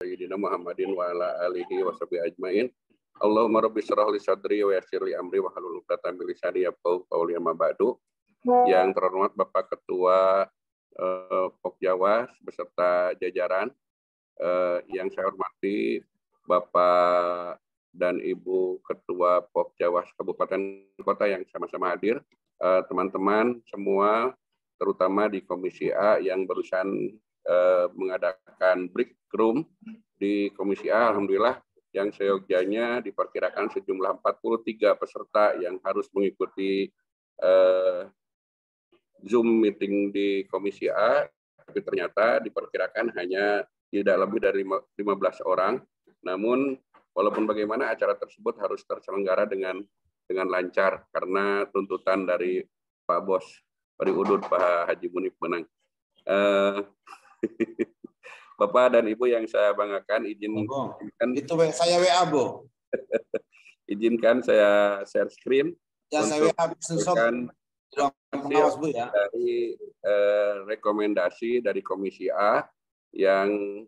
sayyidina Muhammadin wa ala alihi wa sahbihi ajmain. Allahumma rabbi shrah li sadri wa yassir li amri wa hlul 'uqdatam min lisani yafqahu qawli, amma ba'du. Yang terhormat Bapak Ketua Pokjawas beserta jajaran, yang saya hormati Bapak dan Ibu Ketua Pokjawas Kabupaten Kota yang sama-sama hadir, teman-teman semua, terutama di Komisi A yang barusan mengadakan break room di Komisi A. Alhamdulillah yang seyogyanya diperkirakan sejumlah 43 peserta yang harus mengikuti Zoom meeting di Komisi A, tapi ternyata diperkirakan hanya tidak lebih dari 15 orang. Namun walaupun bagaimana acara tersebut harus terselenggara dengan lancar karena tuntutan dari Pak Bos Periudud Pak Haji Munib Menang. Bapak dan Ibu yang saya banggakan, izinkan itu saya WA, Bu. Izinkan saya share screen ya, untuk memberikan hasil Bu, ya. Dari rekomendasi dari Komisi A yang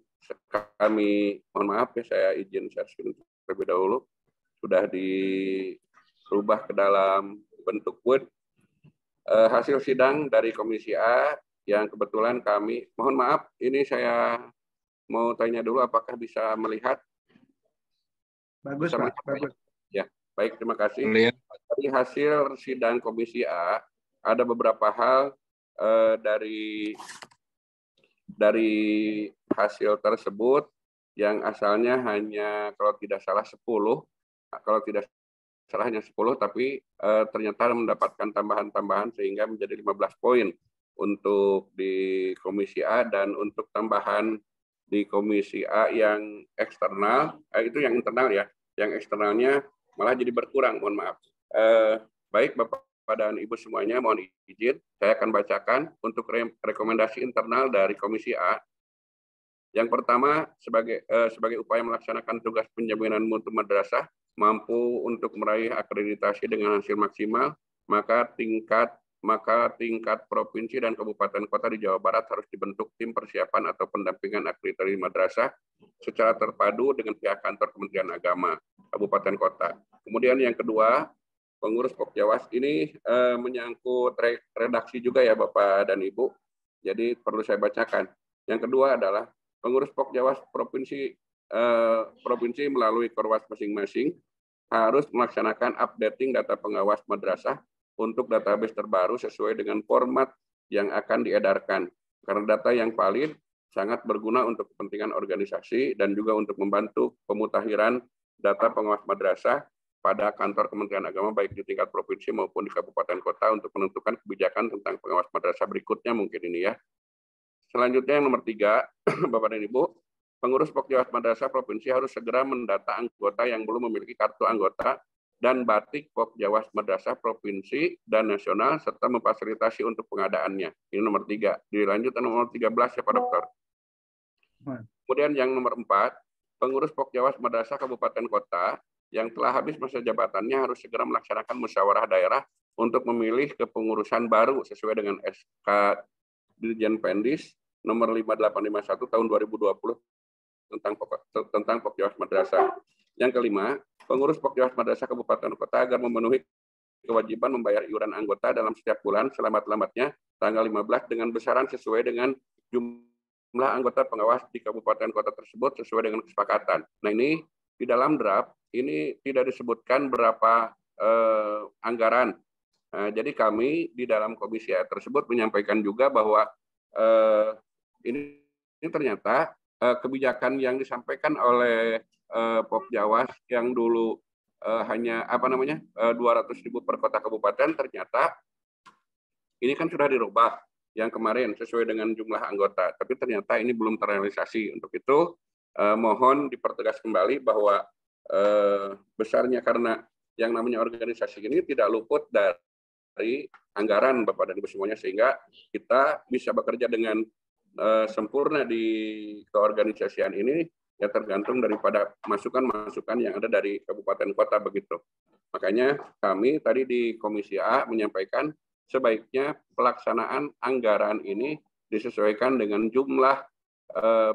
kami, mohon maaf ya, saya izin share screen terlebih dahulu, sudah dirubah ke dalam bentuk Word. Hasil sidang dari Komisi A yang kebetulan kami, mohon maaf, ini saya mau tanya dulu apakah bisa melihat? Bagus, bisa Pak. Bagus. Ya, baik, terima kasih. Dari hasil sidang Komisi A, ada beberapa hal dari hasil tersebut yang asalnya hanya kalau tidak salah 10, kalau tidak salah hanya 10, tapi ternyata mendapatkan tambahan-tambahan sehingga menjadi 15 poin untuk di Komisi A, dan untuk tambahan di Komisi A yang eksternal, itu yang internal ya, yang eksternalnya malah jadi berkurang, mohon maaf. Baik Bapak dan Ibu semuanya, mohon izin, saya akan bacakan untuk rekomendasi internal dari Komisi A. Yang pertama, sebagai upaya melaksanakan tugas penjaminan mutu madrasah mampu untuk meraih akreditasi dengan hasil maksimal, maka tingkat provinsi dan kabupaten kota di Jawa Barat harus dibentuk tim persiapan atau pendampingan akreditasi madrasah secara terpadu dengan pihak kantor Kementerian Agama kabupaten kota. Kemudian yang kedua, pengurus Pokjawas ini menyangkut redaksi juga ya Bapak dan Ibu. Jadi perlu saya bacakan. Yang kedua adalah pengurus Pokjawas provinsi melalui Korwas masing-masing harus melaksanakan updating data pengawas madrasah untuk database terbaru sesuai dengan format yang akan diedarkan. Karena data yang valid sangat berguna untuk kepentingan organisasi dan juga untuk membantu pemutakhiran data pengawas madrasah pada kantor Kementerian Agama baik di tingkat provinsi maupun di kabupaten kota untuk menentukan kebijakan tentang pengawas madrasah berikutnya mungkin ini ya. Selanjutnya yang nomor 3, Bapak dan Ibu, pengurus Pokjawas Madrasah Provinsi harus segera mendata anggota yang belum memiliki kartu anggota dan batik Pokjawas Madrasah Provinsi dan Nasional serta memfasilitasi untuk pengadaannya. Ini nomor 3. Dilanjut nomor 13 ya Pak Dokter. Kemudian yang nomor 4, pengurus Pokjawas Madrasah Kabupaten Kota yang telah habis masa jabatannya harus segera melaksanakan musyawarah daerah untuk memilih kepengurusan baru sesuai dengan SK Dirjen Pendis nomor 5851 tahun 2020 tentang Pokjawas Madrasah. Yang kelima, pengurus Pokjawas Madrasah Kabupaten Kota agar memenuhi kewajiban membayar iuran anggota dalam setiap bulan selambat-lambatnya tanggal 15 dengan besaran sesuai dengan jumlah anggota pengawas di kabupaten kota tersebut sesuai dengan kesepakatan. Nah ini di dalam draft ini tidak disebutkan berapa anggaran. Jadi kami di dalam komisi A tersebut menyampaikan juga bahwa ini ternyata kebijakan yang disampaikan oleh Pokjawas yang dulu hanya 200.000 per kota kabupaten, ternyata ini kan sudah dirubah yang kemarin sesuai dengan jumlah anggota, tapi ternyata ini belum terrealisasi. Untuk itu mohon dipertegas kembali bahwa besarnya karena yang namanya organisasi ini tidak luput dari anggaran Bapak dan Ibu semuanya, sehingga kita bisa bekerja dengan sempurna di keorganisasian ini ya tergantung daripada masukan-masukan yang ada dari kabupaten kota begitu. Makanya kami tadi di Komisi A menyampaikan sebaiknya pelaksanaan anggaran ini disesuaikan dengan jumlah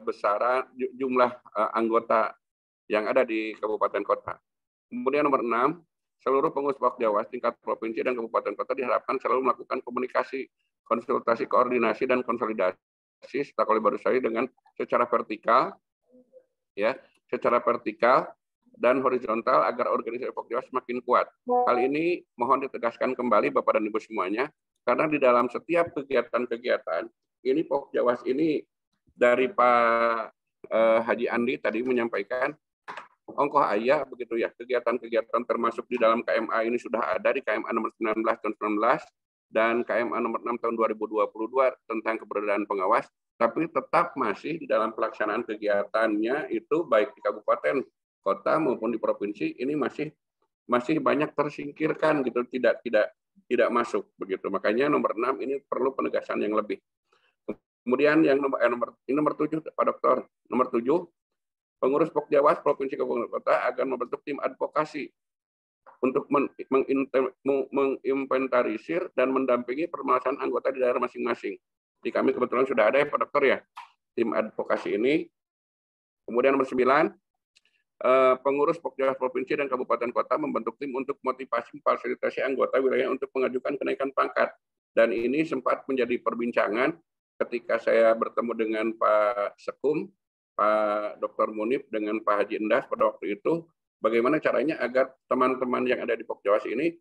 besaran jumlah anggota yang ada di kabupaten kota. Kemudian nomor 6, seluruh pengurus Pokjawas tingkat provinsi dan kabupaten kota diharapkan selalu melakukan komunikasi, konsultasi, koordinasi, dan konsolidasi stakeholder dengan secara vertikal, ya, secara vertikal dan horizontal agar organisasi Pokjawas semakin kuat. Hal ini mohon ditegaskan kembali Bapak dan Ibu semuanya, karena di dalam setiap kegiatan-kegiatan ini Pokjawas ini dari Pak Haji Andi tadi menyampaikan ongkoh ayah begitu ya, kegiatan-kegiatan termasuk di dalam KMA ini sudah ada di KMA nomor 19 tahun 19 dan KMA nomor 6 tahun 2022 tentang keberadaan pengawas, tapi tetap masih di dalam pelaksanaan kegiatannya itu baik di kabupaten, kota maupun di provinsi ini masih banyak tersingkirkan gitu, tidak masuk begitu. Makanya nomor 6 ini perlu penegasan yang lebih. Kemudian yang nomor 7 Pak Dokter, nomor 7, pengurus Pokjawas provinsi kabupaten kota akan membentuk tim advokasi untuk menginventarisir dan mendampingi permasalahan anggota di daerah masing-masing. Di kami kebetulan sudah ada ya Pak Dokter ya, tim advokasi ini. Kemudian nomor 9, pengurus Pokjawas provinsi dan kabupaten kota membentuk tim untuk motivasi fasilitasi anggota wilayah untuk mengajukan kenaikan pangkat. Dan ini sempat menjadi perbincangan ketika saya bertemu dengan Pak Sekum, Pak Dr. Munib dengan Pak Haji Endas pada waktu itu, bagaimana caranya agar teman-teman yang ada di Pokjawas ini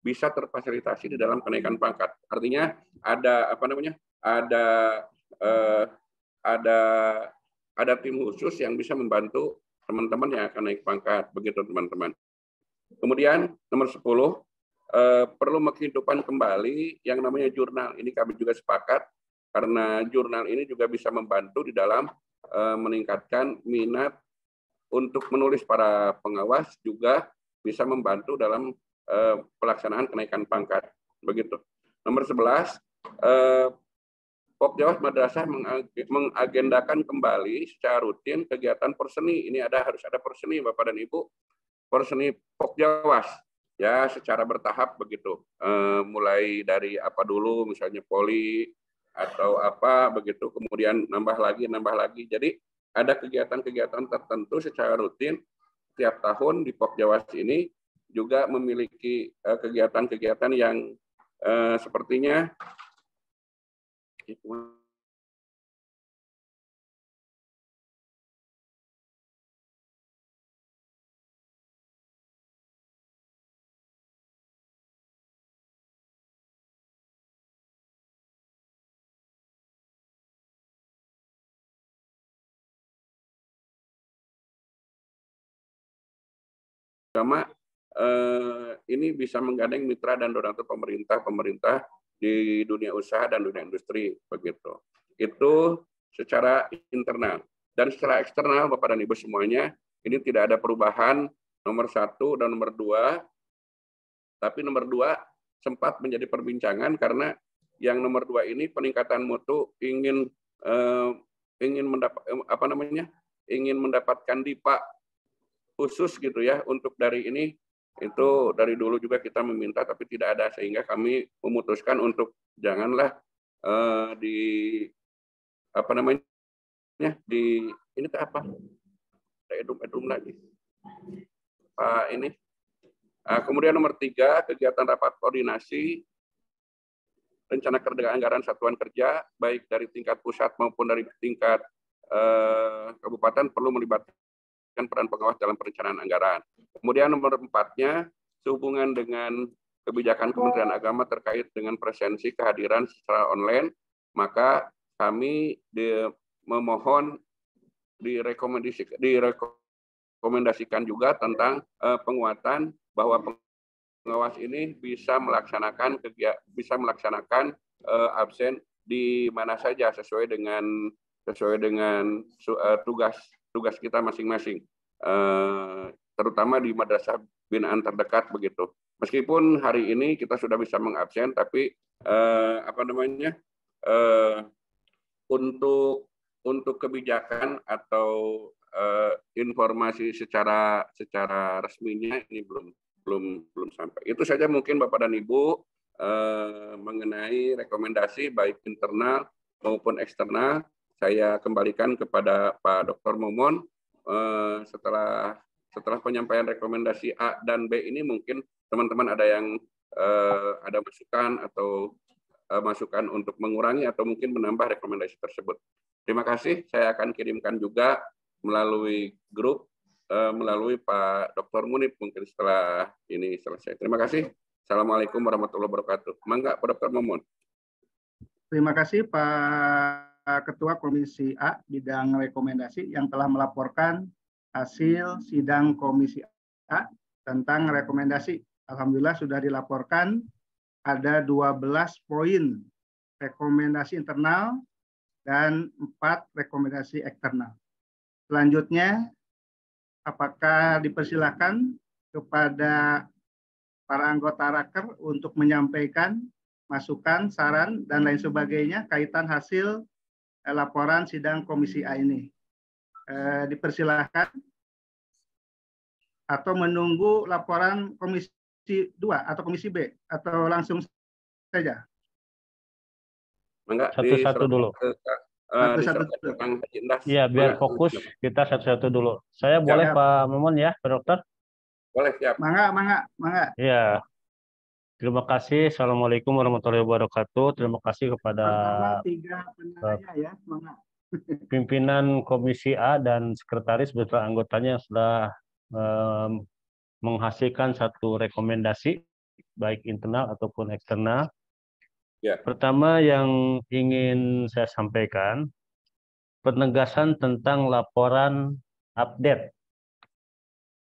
bisa terfasilitasi di dalam kenaikan pangkat. Artinya ada ada tim khusus yang bisa membantu teman-teman yang akan naik pangkat, begitu teman-teman. Kemudian nomor 10, perlu menghidupkan kembali yang namanya jurnal. Ini kami juga sepakat karena jurnal ini juga bisa membantu di dalam meningkatkan minat untuk menulis para pengawas, juga bisa membantu dalam pelaksanaan kenaikan pangkat. Begitu. Nomor 11, Pokjawas Madrasah mengagendakan kembali secara rutin kegiatan perseni. Ini harus ada perseni Bapak dan Ibu, perseni Pokjawas ya secara bertahap begitu. Mulai dari apa dulu, misalnya poli atau apa begitu, kemudian nambah lagi. Jadi ada kegiatan-kegiatan tertentu secara rutin tiap tahun di Pokjawas ini juga memiliki kegiatan-kegiatan yang sepertinya sama ini bisa menggandeng mitra dan donatur pemerintah di dunia usaha dan dunia industri begitu. Itu secara internal. Dan secara eksternal Bapak dan Ibu semuanya, ini tidak ada perubahan nomor 1 dan nomor 2. Tapi nomor 2 sempat menjadi perbincangan karena yang nomor 2 ini peningkatan mutu ingin mendapatkan DIPA khusus gitu ya untuk dari ini. Itu dari dulu juga kita meminta tapi tidak ada, sehingga kami memutuskan untuk janganlah di ini apa edum lagi Pak ini. Kemudian nomor 3, kegiatan rapat koordinasi rencana kerja anggaran satuan kerja baik dari tingkat pusat maupun dari tingkat kabupaten perlu melibatkan peran pengawas dalam perencanaan anggaran. Kemudian nomor 4-nya, sehubungan dengan kebijakan Kementerian Agama terkait dengan presensi kehadiran secara online, maka kami memohon direkomendasikan juga tentang penguatan bahwa pengawas ini bisa melaksanakan absen di mana saja sesuai dengan tugas kita masing-masing, terutama di madrasah binaan terdekat begitu. Meskipun hari ini kita sudah bisa mengabsen, tapi untuk kebijakan atau informasi secara resminya ini belum sampai. Itu saja mungkin Bapak dan Ibu mengenai rekomendasi baik internal maupun eksternal. saya kembalikan kepada Pak Dr. Momon. Setelah penyampaian rekomendasi A dan B ini, mungkin teman-teman ada yang ada masukan atau masukan untuk mengurangi atau mungkin menambah rekomendasi tersebut. Terima kasih. Saya akan kirimkan juga melalui grup, melalui Pak Dr. Munib mungkin setelah ini selesai. Terima kasih. Assalamualaikum warahmatullahi wabarakatuh. Mangga Pak Dr. Momon. Terima kasih Pak Ketua Komisi A bidang rekomendasi yang telah melaporkan hasil sidang Komisi A tentang rekomendasi. Alhamdulillah sudah dilaporkan ada 12 poin rekomendasi internal dan 4 rekomendasi eksternal. Selanjutnya, apakah dipersilakan kepada para anggota Raker untuk menyampaikan masukan, saran, dan lain sebagainya kaitan hasil laporan sidang Komisi A ini? Dipersilahkan atau menunggu laporan Komisi 2 atau Komisi B atau langsung saja? Mangga Satu-satu dulu. Iya, biar fokus kita satu-satu dulu. Saya boleh Pak Momon ya, Pak Dokter? Boleh, siap. Mangga. Iya. Terima kasih. Assalamualaikum warahmatullahi wabarakatuh. Terima kasih kepada pimpinan Komisi A dan sekretaris beserta anggotanya yang sudah menghasilkan satu rekomendasi baik internal ataupun eksternal. Ya. Pertama yang ingin saya sampaikan, penegasan tentang laporan update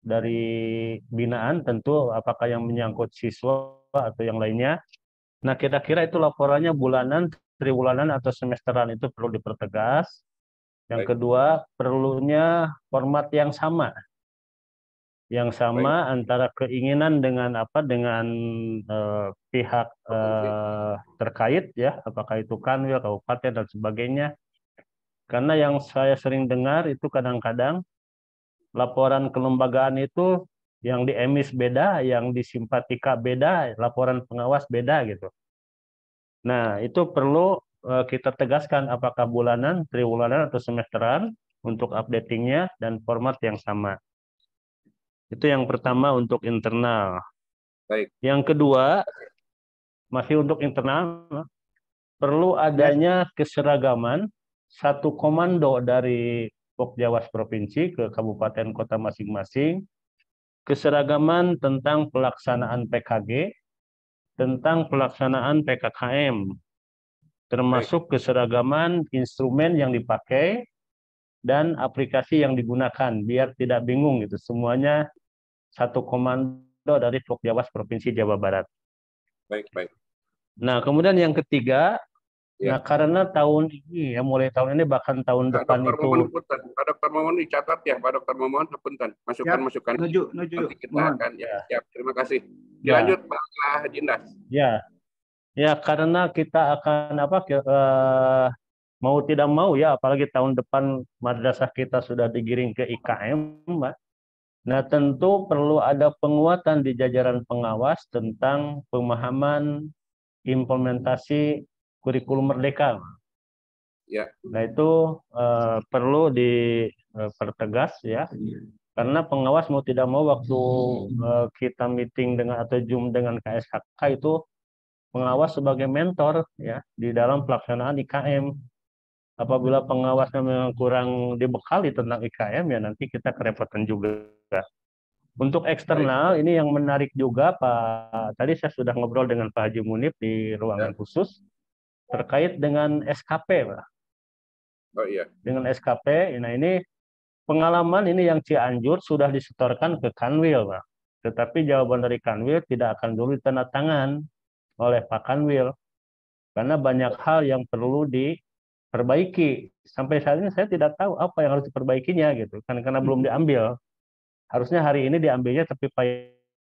dari binaan, tentu apakah yang menyangkut siswa atau yang lainnya. Nah, kira-kira itu laporannya bulanan, triwulanan, atau semesteran, itu perlu dipertegas. Yang kedua, perlunya format yang sama. Yang sama antara keinginan dengan pihak terkait, ya, apakah itu Kanwil, kabupaten, dan sebagainya. Karena yang saya sering dengar itu kadang-kadang laporan kelembagaan itu yang di emis beda, yang di simpatika beda, laporan pengawas beda gitu. Nah, itu perlu kita tegaskan apakah bulanan, triwulanan, atau semesteran untuk updatingnya dan format yang sama. Itu yang pertama untuk internal. Baik. Yang kedua, masih untuk internal, perlu adanya keseragaman satu komando dari Pokjawas Provinsi ke kabupaten kota masing-masing, keseragaman tentang pelaksanaan PKG, tentang pelaksanaan PKKM, termasuk keseragaman instrumen yang dipakai dan aplikasi yang digunakan, biar tidak bingung gitu. Semuanya satu komando dari Pokjawas Provinsi Jawa Barat. Baik. Nah, kemudian yang ketiga, ya. Nah, karena tahun ini, ya mulai tahun ini bahkan tahun depan Dr. itu. Pak Dr. Momon dicatat ya, Pak Dr. Momon, punten. Masukan-masukan. Nuju. Nanti kita akan siap. Terima kasih. Ya. Dilanjut Pak Haji Indas. Ya, karena kita akan mau tidak mau ya, apalagi tahun depan madrasah kita sudah digiring ke IKM, Mbak. Nah, tentu perlu ada penguatan di jajaran pengawas tentang pemahaman implementasi kurikulum merdeka. Ya. Nah, itu perlu dipertegas ya, karena pengawas mau tidak mau waktu kita meeting dengan atau Zoom dengan KSHK itu pengawas sebagai mentor ya di dalam pelaksanaan IKM. Apabila pengawasnya memang kurang dibekali tentang IKM, ya nanti kita kerepotan juga. Untuk eksternal ini yang menarik juga Pak. Tadi saya sudah ngobrol dengan Pak Haji Munib di ruangan khusus terkait dengan SKP, Pak. Oh iya. Dengan SKP, nah ini pengalaman ini yang Cianjur sudah disetorkan ke Kanwil, Pak. Tetapi jawaban dari Kanwil tidak akan dulu ditandatangan oleh Pak Kanwil. Karena banyak hal yang perlu diperbaiki. Sampai saat ini saya tidak tahu apa yang harus diperbaikinya gitu. Karena belum diambil. Harusnya hari ini diambilnya, tapi Pak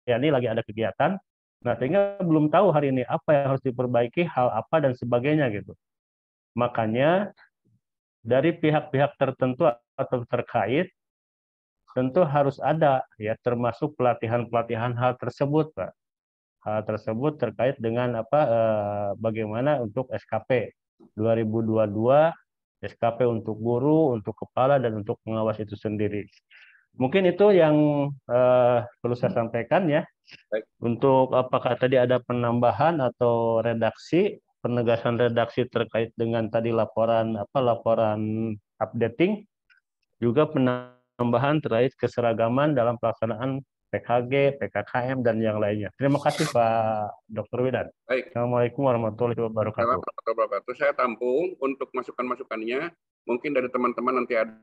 Yani lagi ada kegiatan. Nah, sehingga belum tahu hari ini apa yang harus diperbaiki, hal apa dan sebagainya gitu. Makanya dari pihak-pihak tertentu atau terkait tentu harus ada ya, termasuk pelatihan-pelatihan hal tersebut, Pak. Hal tersebut terkait dengan bagaimana untuk SKP 2022 SKP untuk guru, untuk kepala, dan untuk pengawas itu sendiri. Mungkin itu yang perlu saya sampaikan ya. Baik. Untuk apakah tadi ada penambahan atau redaksi, penegasan redaksi terkait dengan tadi laporan updating, juga penambahan terkait keseragaman dalam pelaksanaan PKG, PKKM, dan yang lainnya. Terima kasih Pak Dr. Widan. Baik. Assalamualaikum warahmatullahi wabarakatuh. Assalamualaikum warahmatullahi wabarakatuh. Saya tampung untuk masukan-masukannya. Mungkin dari teman-teman nanti ada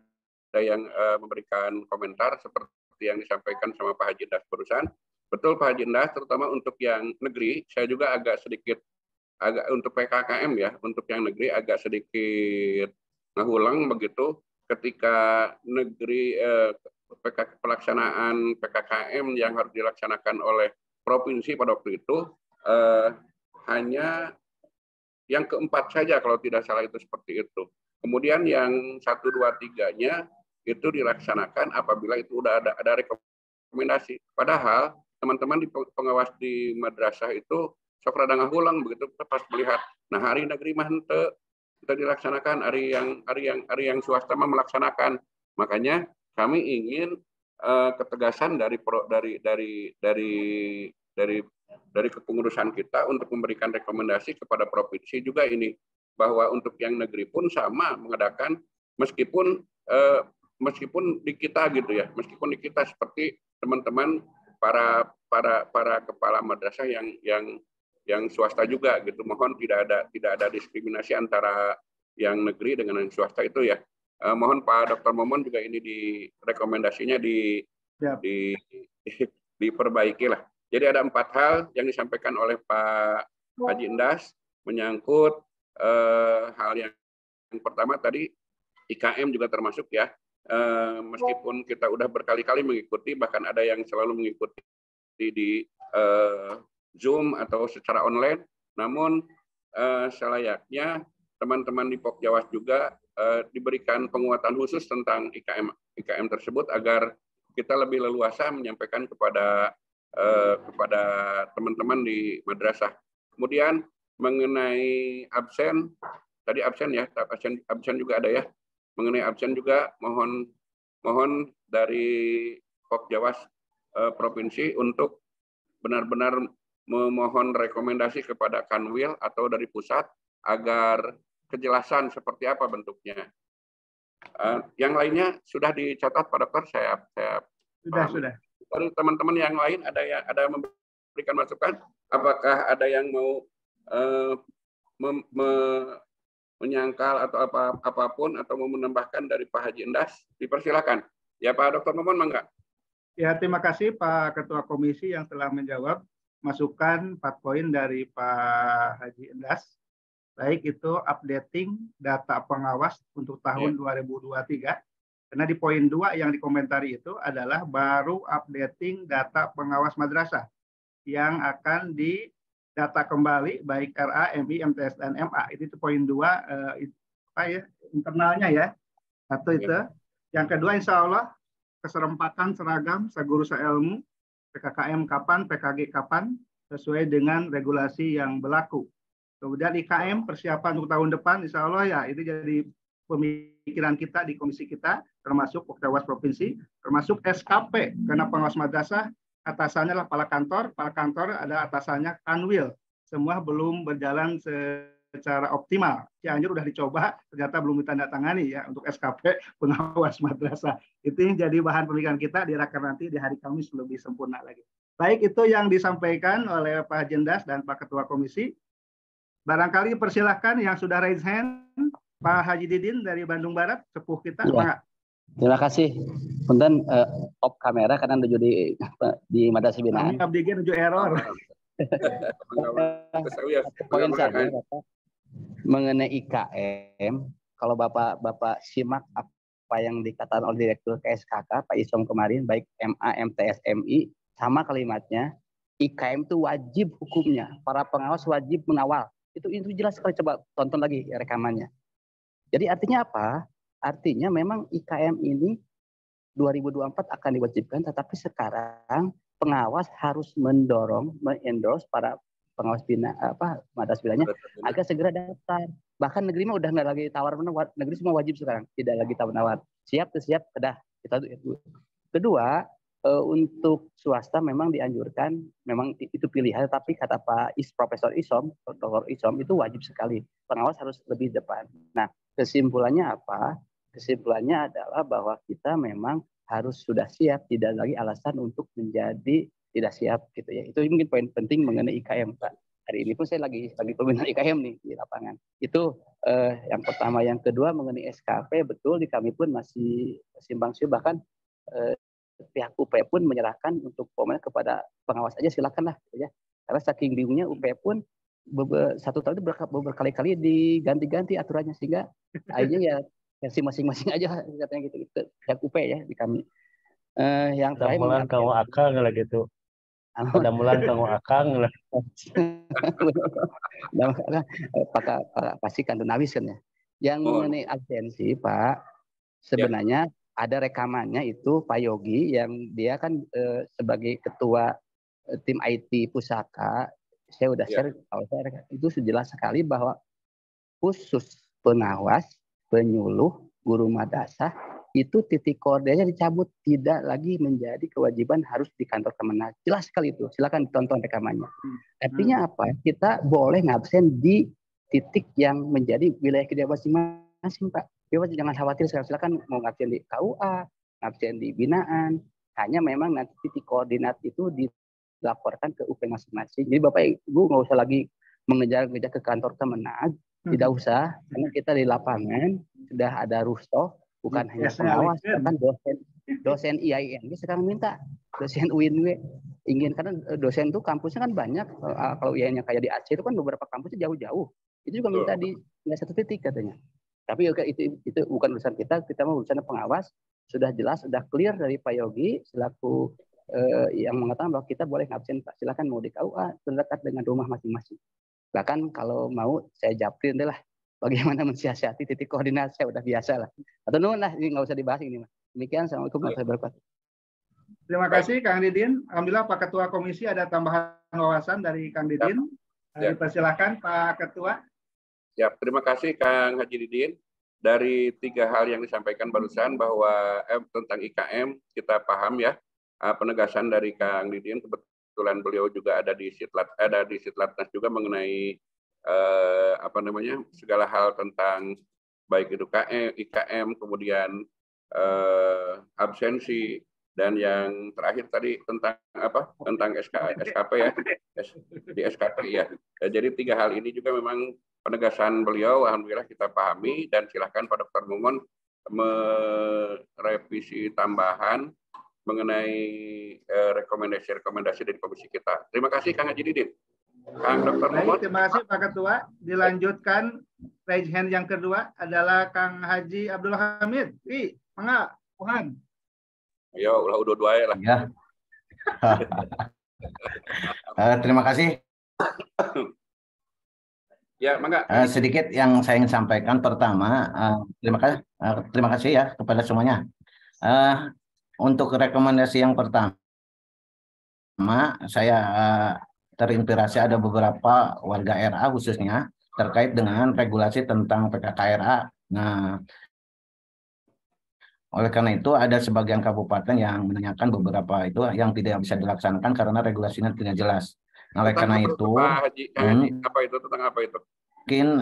yang memberikan komentar seperti yang disampaikan sama Pak Haji Das barusan. Betul Pak Haji Das, terutama untuk yang negeri, saya juga agak untuk PKKM ya, untuk yang negeri agak sedikit ngulang begitu ketika negeri pelaksanaan PKKM yang harus dilaksanakan oleh provinsi pada waktu itu hanya yang keempat saja kalau tidak salah itu seperti itu. Kemudian yang 1, 2, 3-nya itu dilaksanakan apabila itu udah ada rekomendasi. Padahal teman-teman di pengawas di madrasah itu sok rada ngahulang begitu pas melihat. Nah, hari negeri mah henteu kita dilaksanakan, hari yang swasta mah melaksanakan. Makanya kami ingin ketegasan dari kepengurusan kita untuk memberikan rekomendasi kepada provinsi juga ini, bahwa untuk yang negeri pun sama mengadakan meskipun di kita gitu ya, meskipun di kita seperti teman-teman para kepala madrasah yang swasta juga gitu. Mohon tidak ada diskriminasi antara yang negeri dengan yang swasta itu ya. Mohon Pak Dr. Momon juga ini di rekomendasinya diperbaiki lah. Jadi ada 4 hal yang disampaikan oleh Pak Haji Endas menyangkut hal yang pertama tadi IKM juga termasuk ya. Meskipun kita udah berkali-kali mengikuti, bahkan ada yang selalu mengikuti di Zoom atau secara online, namun selayaknya teman-teman di Pokjawas juga diberikan penguatan khusus tentang IKM tersebut agar kita lebih leluasa menyampaikan kepada teman-teman di madrasah. Kemudian mengenai absen, tadi absen ya, absen juga ada ya. Mengenai absen juga mohon dari Pokjawas provinsi untuk benar-benar memohon rekomendasi kepada Kanwil atau dari pusat agar kejelasan seperti apa bentuknya. Yang lainnya sudah dicatat Pak Dokter, saya Sudah. Dari teman-teman yang lain ada yang memberikan masukan, apakah ada yang mau menyangkal atau apapun atau mau menambahkan dari Pak Haji Endas, dipersilakan. Ya Pak Dr. Momon, mangga. Ya, terima kasih Pak Ketua Komisi yang telah menjawab masukan 4 poin dari Pak Haji Endas. Baik itu updating data pengawas untuk tahun 2023. Karena di poin 2 yang dikomentari itu adalah baru updating data pengawas madrasah yang akan data kembali baik RA, MI, MTS, dan MA. Itu poin 2 internalnya ya. Satu itu. Yang kedua insya Allah keserempatan seragam seguru seilmu, PKKM kapan, PKG kapan, sesuai dengan regulasi yang berlaku. Kemudian IKM persiapan untuk tahun depan insya Allah ya itu jadi pemikiran kita di komisi kita, termasuk Pokjawas Provinsi, termasuk SKP, karena pengawas madrasah atasannya adalah kepala kantor ada atasannya Kanwil. Semua belum berjalan secara optimal. Cianjur sudah dicoba, ternyata belum ditandatangani ya untuk SKP pengawas madrasah. Itu yang jadi bahan pemikiran kita di raker nanti di hari Kamis lebih sempurna lagi. Baik, itu yang disampaikan oleh Pak Jendas dan Pak Ketua Komisi. Barangkali persilahkan yang sudah raise hand, Pak Haji Didin dari Bandung Barat, sepuh kita. Ya. Terima kasih. Punten off kamera karena menuju di madrasah binaan. Kami abdi menuju error. Poin saya mengenai IKM, kalau Bapak simak apa yang dikatakan oleh Direktur KSKK Pak Isom kemarin, baik MA, MTS, MI, sama kalimatnya, IKM itu wajib hukumnya, para pengawas wajib mengawal. Itu jelas sekali, coba tonton lagi rekamannya. Jadi artinya apa? Artinya memang IKM ini 2024 akan diwajibkan, tetapi sekarang pengawas harus mendorong, endorse para pengawas madrasah binanya agar segera daftar. Bahkan negeri mah udah nggak lagi tawar-menawar, negeri semua wajib sekarang, tidak lagi tawar-menawar. Siap, siap, udah. Kedua, untuk swasta memang dianjurkan, memang itu pilihan, tapi kata Profesor Isom, Dr. Isom itu wajib sekali. Pengawas harus lebih depan. Nah, kesimpulannya apa? Kesimpulannya adalah bahwa kita memang harus sudah siap, tidak lagi alasan untuk menjadi tidak siap gitu ya. Itu mungkin poin penting mengenai IKM, Pak. Hari ini pun saya lagi pembinaan IKM nih di lapangan. Itu yang pertama. Yang kedua mengenai SKP, betul di kami pun masih simpang siur, bahkan pihak UP pun menyerahkan untuk pemain kepada pengawas aja, silakanlah gitu ya. Karena saking bingungnya UP pun satu tahun itu berkali-kali diganti-ganti aturannya, sehingga akhirnya ya versi masing-masing aja katanya gitu. Pihak UP ya di kami. Yang terakhir mulan kamu akang lah gitu. Pada mulan kamu akang lah. Pasti kan nawis kan ya. Yang mengenai absensi Pak, sebenarnya ada rekamannya itu Pak Yogi yang dia kan sebagai ketua tim IT Pusaka, saya udah share itu jelas sekali bahwa khusus pengawas, penyuluh, guru madrasah itu titik koordinasinya dicabut, tidak lagi menjadi kewajiban harus di kantor Kemenak. Jelas sekali itu. Silakan ditonton rekamannya. Artinya apa? Kita boleh ngabsen di titik yang menjadi wilayah kerja masing-masing, Pak. Bebas, jangan khawatir, silakan mau ngabsen di KUA, ngabsen di binaan. Hanya memang nanti titik koordinat itu dilaporkan ke UP masing-masing. Jadi Bapak Ibu nggak usah lagi mengejar-ngejar ke kantor Kemenak. Tidak usah, karena kita di lapangan sudah ada rustoh, bukan hanya pengawas, bahkan dosen IAIN sekarang minta, dosen UIN ingin, karena dosen itu kampusnya kan banyak. Kalau IAIN-nya kayak di Aceh itu kan beberapa kampusnya jauh-jauh, itu juga minta di satu titik katanya. Tapi itu bukan urusan kita mau urusan pengawas. Sudah jelas, sudah clear dari Pak Yogi selaku yang mengatakan bahwa kita boleh ngabsen, Pak. Silakan mau di KUA terdekat dengan rumah masing-masing. Bahkan kalau mau saya japrin deh lah bagaimana mensiasati titik koordinat, saya udah biasa lah. Atau nuhun lah, ini nggak usah dibahas ini. Demikian, assalamualaikum warahmatullahi wabarakatuh. Terima kasih Kang Didin. Alhamdulillah Pak Ketua Komisi ada tambahan wawasan dari Kang Didin. Dipersilakan Pak Ketua. Ya, terima kasih Kang Haji Didin. Dari 3 hal yang disampaikan barusan bahwa tentang IKM kita paham ya, penegasan dari Kang Didin, kebetulan beliau juga ada di Sitlatnas juga mengenai segala hal tentang baik itu IKM, kemudian absensi, dan yang terakhir tadi tentang SKP ya, di SKP ya. Jadi 3 hal ini juga memang penegasan beliau, alhamdulillah kita pahami, dan silakan Pak Dr. Mumun merevisi tambahan mengenai rekomendasi dari komisi kita. Terima kasih Kang Haji Didin. Kang Dr. Mumun. Terima kasih Pak Ketua. Dilanjutkan raise hand yang kedua adalah Kang Haji Abdul Hamid. Mangga, Tuhan. Ayo, udah dua ya lah. Ya. Terima kasih. Ya, mangga. Sedikit yang saya ingin sampaikan. Pertama, terima kasih ya kepada semuanya. Untuk rekomendasi yang pertama, saya terinspirasi ada beberapa warga RA khususnya terkait dengan regulasi tentang PKKRA. Nah, oleh karena itu ada sebagian kabupaten yang menanyakan beberapa itu yang tidak bisa dilaksanakan karena regulasinya tidak jelas. Nah, oleh karena itu, apa itu tentang apa itu? Mungkin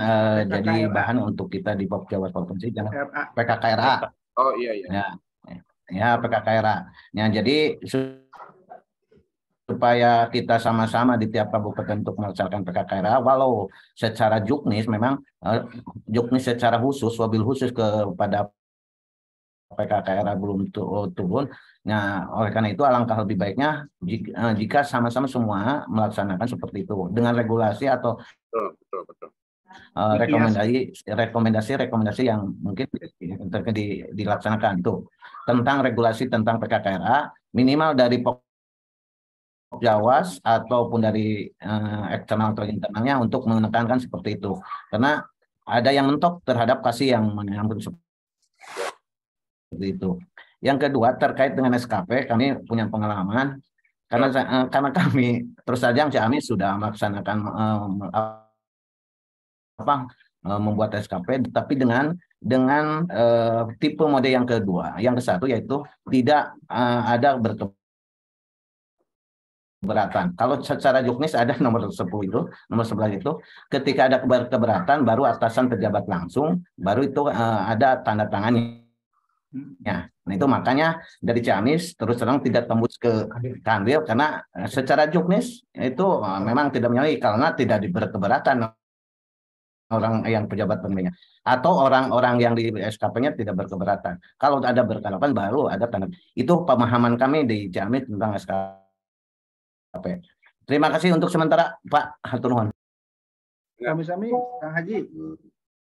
jadi bahan untuk kita di Jawa Provinsi jangan PKKRA. Oh iya. Ya PKKRA. Ya, jadi supaya kita sama-sama di tiap kabupaten untuk melaksanakan PKKRA, walau secara juknis memang juknis secara khusus, wabil khusus kepada PKKRA belum turun. Nah, oleh karena itu alangkah lebih baiknya jika sama-sama semua melaksanakan seperti itu dengan regulasi atau betul. rekomendasi yang mungkin dilaksanakan itu tentang regulasi tentang PKKRA minimal dari Jawas ataupun dari eksternal atau internalnya untuk menekankan seperti itu, karena ada yang mentok terhadap kasih yang menyambut seperti itu. Yang kedua terkait dengan SKP, kami punya pengalaman karena kami terus saja kami sudah melaksanakan membuat SKP, tapi dengan tipe mode yang kedua, yang ke satu yaitu tidak ada berkeberatan. Kalau secara juknis ada nomor 10 itu, nomor 11 itu, ketika ada keberatan baru atasan pejabat langsung, baru itu ada tanda tangannya. Ya, nah itu makanya dari Ciamis terus terang tidak tembus ke Kanwil karena secara juknis itu memang tidak menyalahi karena tidak berkeberatan orang yang pejabat pemilihnya atau orang-orang yang di SKP-nya tidak berkeberatan. Kalau ada berkeberatan baru ada tanda. Itu pemahaman kami di Ciamis tentang SKP. Terima kasih untuk sementara Pak Hatur nuhun. Sami-sami, Kang Haji.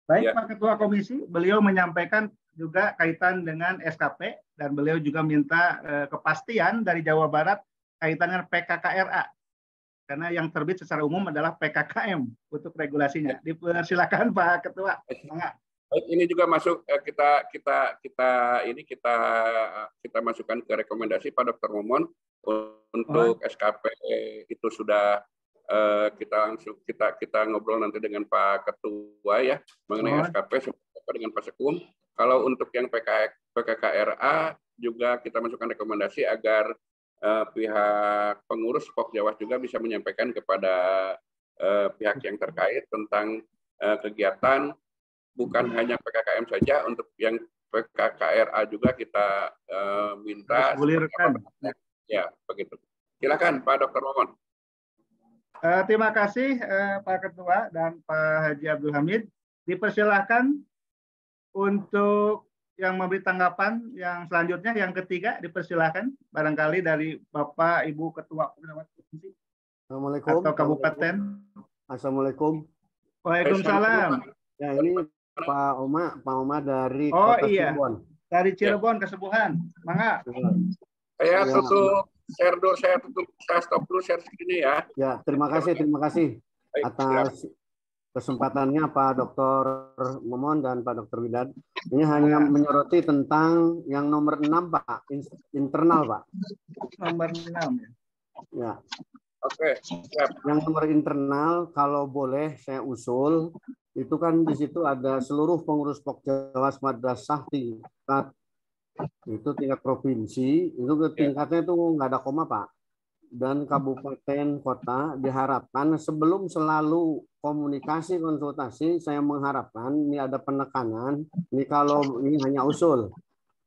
Baik, ya. Pak Ketua Komisi, beliau menyampaikan juga kaitan dengan SKP dan beliau juga minta kepastian dari Jawa Barat kaitan dengan PKKRA. Karena yang terbit secara umum adalah PKKM untuk regulasinya. Dipersilakan Pak Ketua. Ini juga masuk kita masukkan ke rekomendasi Pak Dr. Momon untuk SKP itu sudah kita ngobrol nanti dengan Pak Ketua ya mengenai SKP dengan Pak Sekum. Kalau untuk yang PKKRA juga kita masukkan rekomendasi agar pihak pengurus Pokjawas juga bisa menyampaikan kepada pihak yang terkait tentang kegiatan bukan hanya PKKM saja, untuk yang PKKRA juga kita minta. Ya, begitu. Silakan Pak Dr. Momon. Terima kasih Pak Ketua dan Pak Haji Abdul Hamid. Dipersilahkan untuk yang memberi tanggapan yang selanjutnya, yang ketiga, dipersilahkan barangkali dari Bapak Ibu Ketua Provinsi atau Kabupaten. Assalamualaikum. Waalaikumsalam. Ya, ini Pak Oma dari Kota Cirebon. Dari Cirebon Kesubuhan. Mangga. Saya stop dulu share segini ya. Ya, terima kasih atas kesempatannya Pak Dr. Momon dan Pak Dr. Widad. Ini hanya menyoroti tentang yang nomor 6 Pak, internal Pak. Nomor 6 ya. Ya. Oke, siap. Yang nomor internal kalau boleh saya usul, itu kan di situ ada seluruh pengurus Pokjawas Madrasah tingkat itu tingkat provinsi, itu tingkatnya itu nggak ada koma Pak. Dan kabupaten kota diharapkan sebelum selalu komunikasi konsultasi, saya mengharapkan ini ada penekanan, ini kalau ini hanya usul,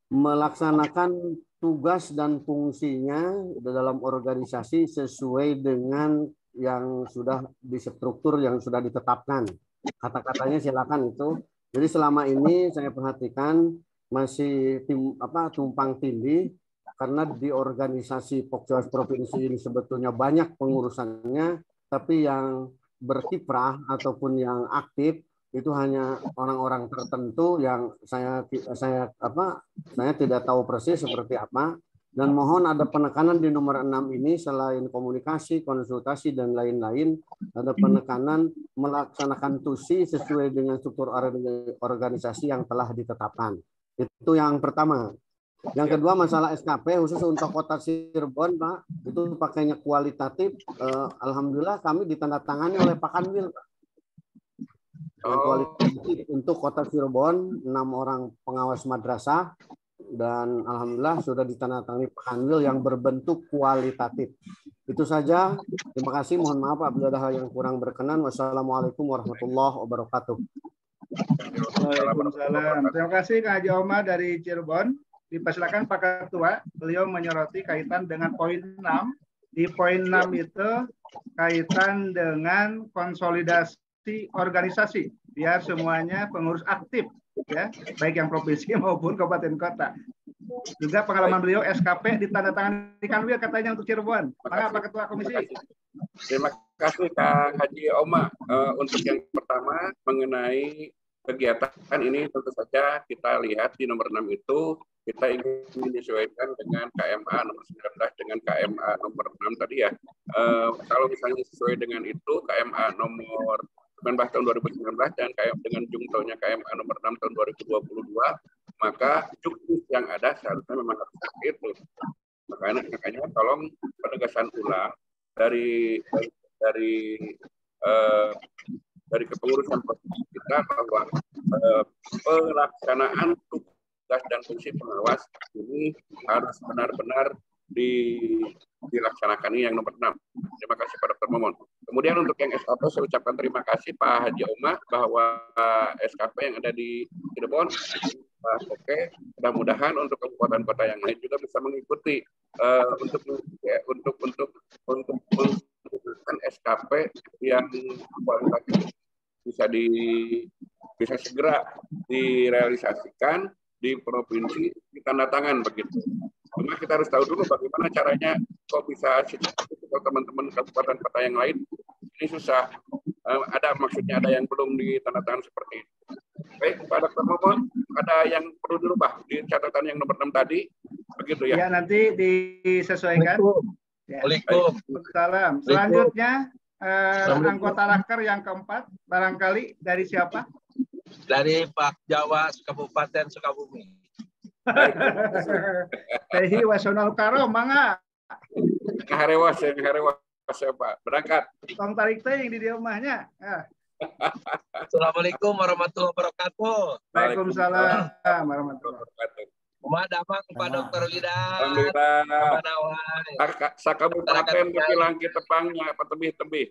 melaksanakan tugas dan fungsinya dalam organisasi sesuai dengan yang sudah distruktur, yang sudah ditetapkan. Kata-katanya silakan itu. Jadi selama ini saya perhatikan masih tumpang tindih, karena di organisasi Pokjawas Provinsi ini sebetulnya banyak pengurusannya, tapi yang berkiprah ataupun yang aktif itu hanya orang-orang tertentu yang saya tidak tahu persis seperti apa. Dan mohon ada penekanan di nomor 6 ini, selain komunikasi, konsultasi, dan lain-lain, ada penekanan melaksanakan TUSI sesuai dengan struktur organisasi yang telah ditetapkan. Itu yang pertama. Yang kedua, masalah SKP khusus untuk Kota Cirebon, Pak, itu pakainya kualitatif. Alhamdulillah kami ditandatangani oleh Pak Kanwil, Pak. Kualitatif untuk Kota Cirebon, 6 orang pengawas madrasah, dan alhamdulillah sudah ditandatangani Pak Kanwil yang berbentuk kualitatif. Itu saja. Terima kasih. Mohon maaf apabila ada hal yang kurang berkenan. Wassalamualaikum warahmatullahi wabarakatuh. Waalaikumsalam. Terima kasih Kak Haji Oma dari Cirebon. Dipersilakan Pak Ketua, beliau menyoroti kaitan dengan poin 6. Di poin 6 itu kaitan dengan konsolidasi organisasi, biar semuanya pengurus aktif, ya, baik yang provinsi maupun kabupaten kota. Juga pengalaman beliau SKP ditandatangani Kanwil katanya untuk Cirebon. Maka Pak Ketua Komisi. Terima kasih Kak Haji Oma. Untuk yang pertama mengenai kegiatan ini tentu saja kita lihat di nomor 6 itu kita ingin menyesuaikan dengan KMA nomor 19 dengan KMA nomor 6 tadi ya. Kalau misalnya sesuai dengan itu KMA nomor 19 tahun 2019 dan dengan jungtonya KMA nomor 6 tahun 2022, maka juknis yang ada seharusnya memang harus seperti itu. Makanya tolong penegasan ulang dari dari kepengurusan provinsi kita bahwa pelaksanaan tugas dan fungsi pengawas ini harus benar-benar dilaksanakan. Ini yang nomor 6. Terima kasih Pak Dr. Momon. Kemudian untuk yang SKP saya ucapkan terima kasih Pak Haji Oma bahwa SKP yang ada di Cirebon oke, mudah-mudahan untuk kabupaten kota yang lain juga bisa mengikuti untuk menggunakan SKP yang kualitatif bisa segera direalisasikan di provinsi ditandatangan begitu. Cuma kita harus tahu dulu bagaimana caranya kok bisa kalau teman-teman kabupaten kota yang lain ini susah. Maksudnya ada yang belum ditandatangan seperti itu. Baik, Pak Dr. Momon, ada yang perlu dirubah di catatan yang nomor 6 tadi, begitu ya? Ya, nanti disesuaikan. Waalaikumsalam. Selanjutnya, anggota Laker yang keempat, barangkali dari siapa? Dari Pak Jawas, Kabupaten Sukabumi. Tehi Wasonal Karo, mangga. Ngarewas ya Pak, berangkat. Tong tarik teh yang di rumahnya. Ya. Assalamualaikum warahmatullahi wabarakatuh. Waalaikumsalam warahmatullahi wabarakatuh. Kumaha damang Pak Dr. Lidan. Alhamdulillah. Sakabupaten kepilang kita tepangnya apa tebih-tebih.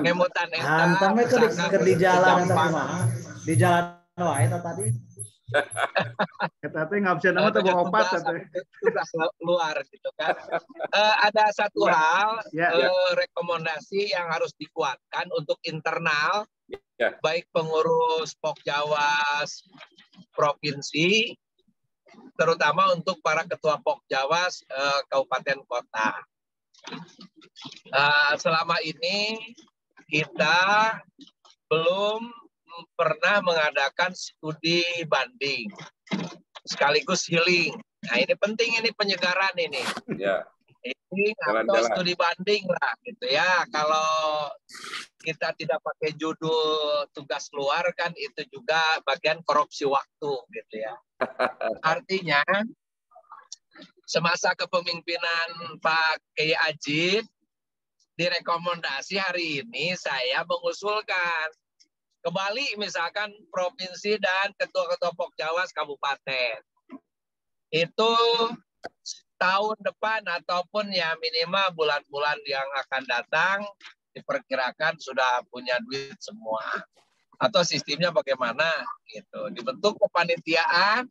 Kemutan Antang itu di jalan di jalan wae tadi. Tapi nggak bisa nama tuh bawa obat tugas luar gitu kan. Ada satu hal rekomendasi yang harus dikuatkan untuk internal baik pengurus Pokjawas provinsi terutama untuk para ketua Pokjawas kabupaten kota. Selama ini kita belum pernah mengadakan studi banding sekaligus healing. Nah ini penting, ini penyegaran ini. Ya. Ini atau studi banding lah gitu ya. Kalau kita tidak pakai judul tugas luar kan itu juga bagian korupsi waktu gitu ya. Artinya semasa kepemimpinan Pak Kiai Ajid direkomendasi hari ini saya mengusulkan kembali misalkan provinsi dan ketua-ketua Pokjawas kabupaten itu tahun depan ataupun ya minimal bulan-bulan yang akan datang diperkirakan sudah punya duit semua atau sistemnya bagaimana gitu, dibentuk kepanitiaan.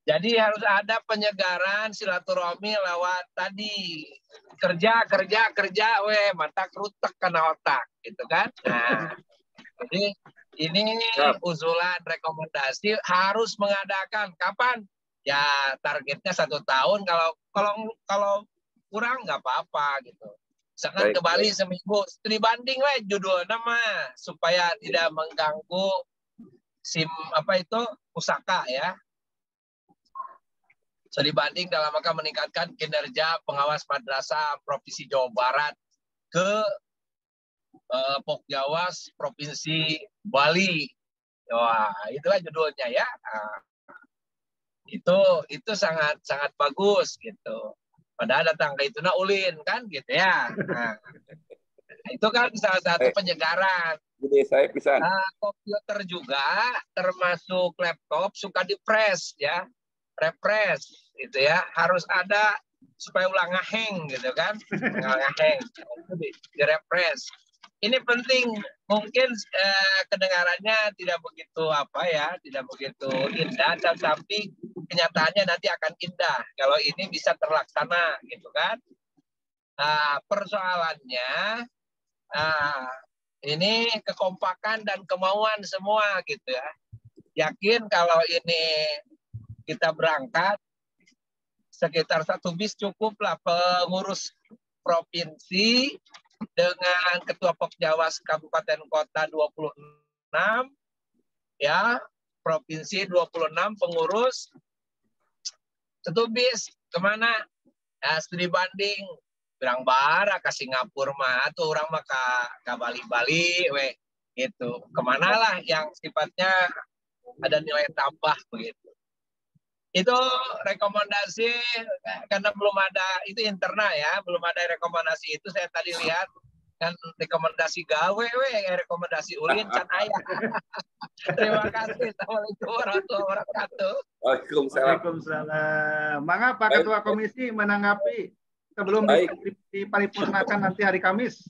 Jadi harus ada penyegaran silaturahmi lewat tadi kerja mata kerutek kena otak gitu kan. Nah, jadi ini usulan rekomendasi harus mengadakan kapan? Ya targetnya 1 tahun. Kalau kurang nggak apa-apa gitu. Misalkan ke Bali seminggu. Studi banding lah judul nama supaya tidak mengganggu pusaka ya. Studi banding dalam rangka meningkatkan kinerja pengawas madrasah Provinsi Jawa Barat ke Pokjawas Provinsi Bali. Wah, itulah judulnya ya. Nah, itu sangat bagus gitu. Padahal datang ke itu ulin kan gitu ya. Nah, itu kan salah satu penyegaran. Jadi saya bisa. Komputer juga termasuk laptop suka di-press ya. Refresh gitu ya. Harus ada supaya ulang ngaheng gitu kan. Ngaheng. Di-refresh. Ini penting, mungkin kedengarannya tidak begitu tidak begitu indah, tapi kenyataannya nanti akan indah kalau ini bisa terlaksana, gitu kan? Persoalannya ini kekompakan dan kemauan semua, gitu ya. Yakin kalau ini kita berangkat sekitar 1 bis cukuplah pengurus provinsi dengan ketua Pokjawas kabupaten kota 26 ya, provinsi 26 pengurus, 1 bis kemana? Studi banding berang bara ke Singapura mah atau orang mah ke Bali gitu. Kemana lah yang sifatnya ada nilai tambah begitu. Itu rekomendasi karena belum ada, itu internal ya, belum ada rekomendasi itu. Saya tadi lihat kan rekomendasi gawe rekomendasi ulin can aya. Terima kasih. Assalamualaikum warahmatullahi wabarakatuh. Waalaikumsalam. Mangga Pak Ketua Komisi menanggapi sebelum diparipurnakan nanti hari Kamis.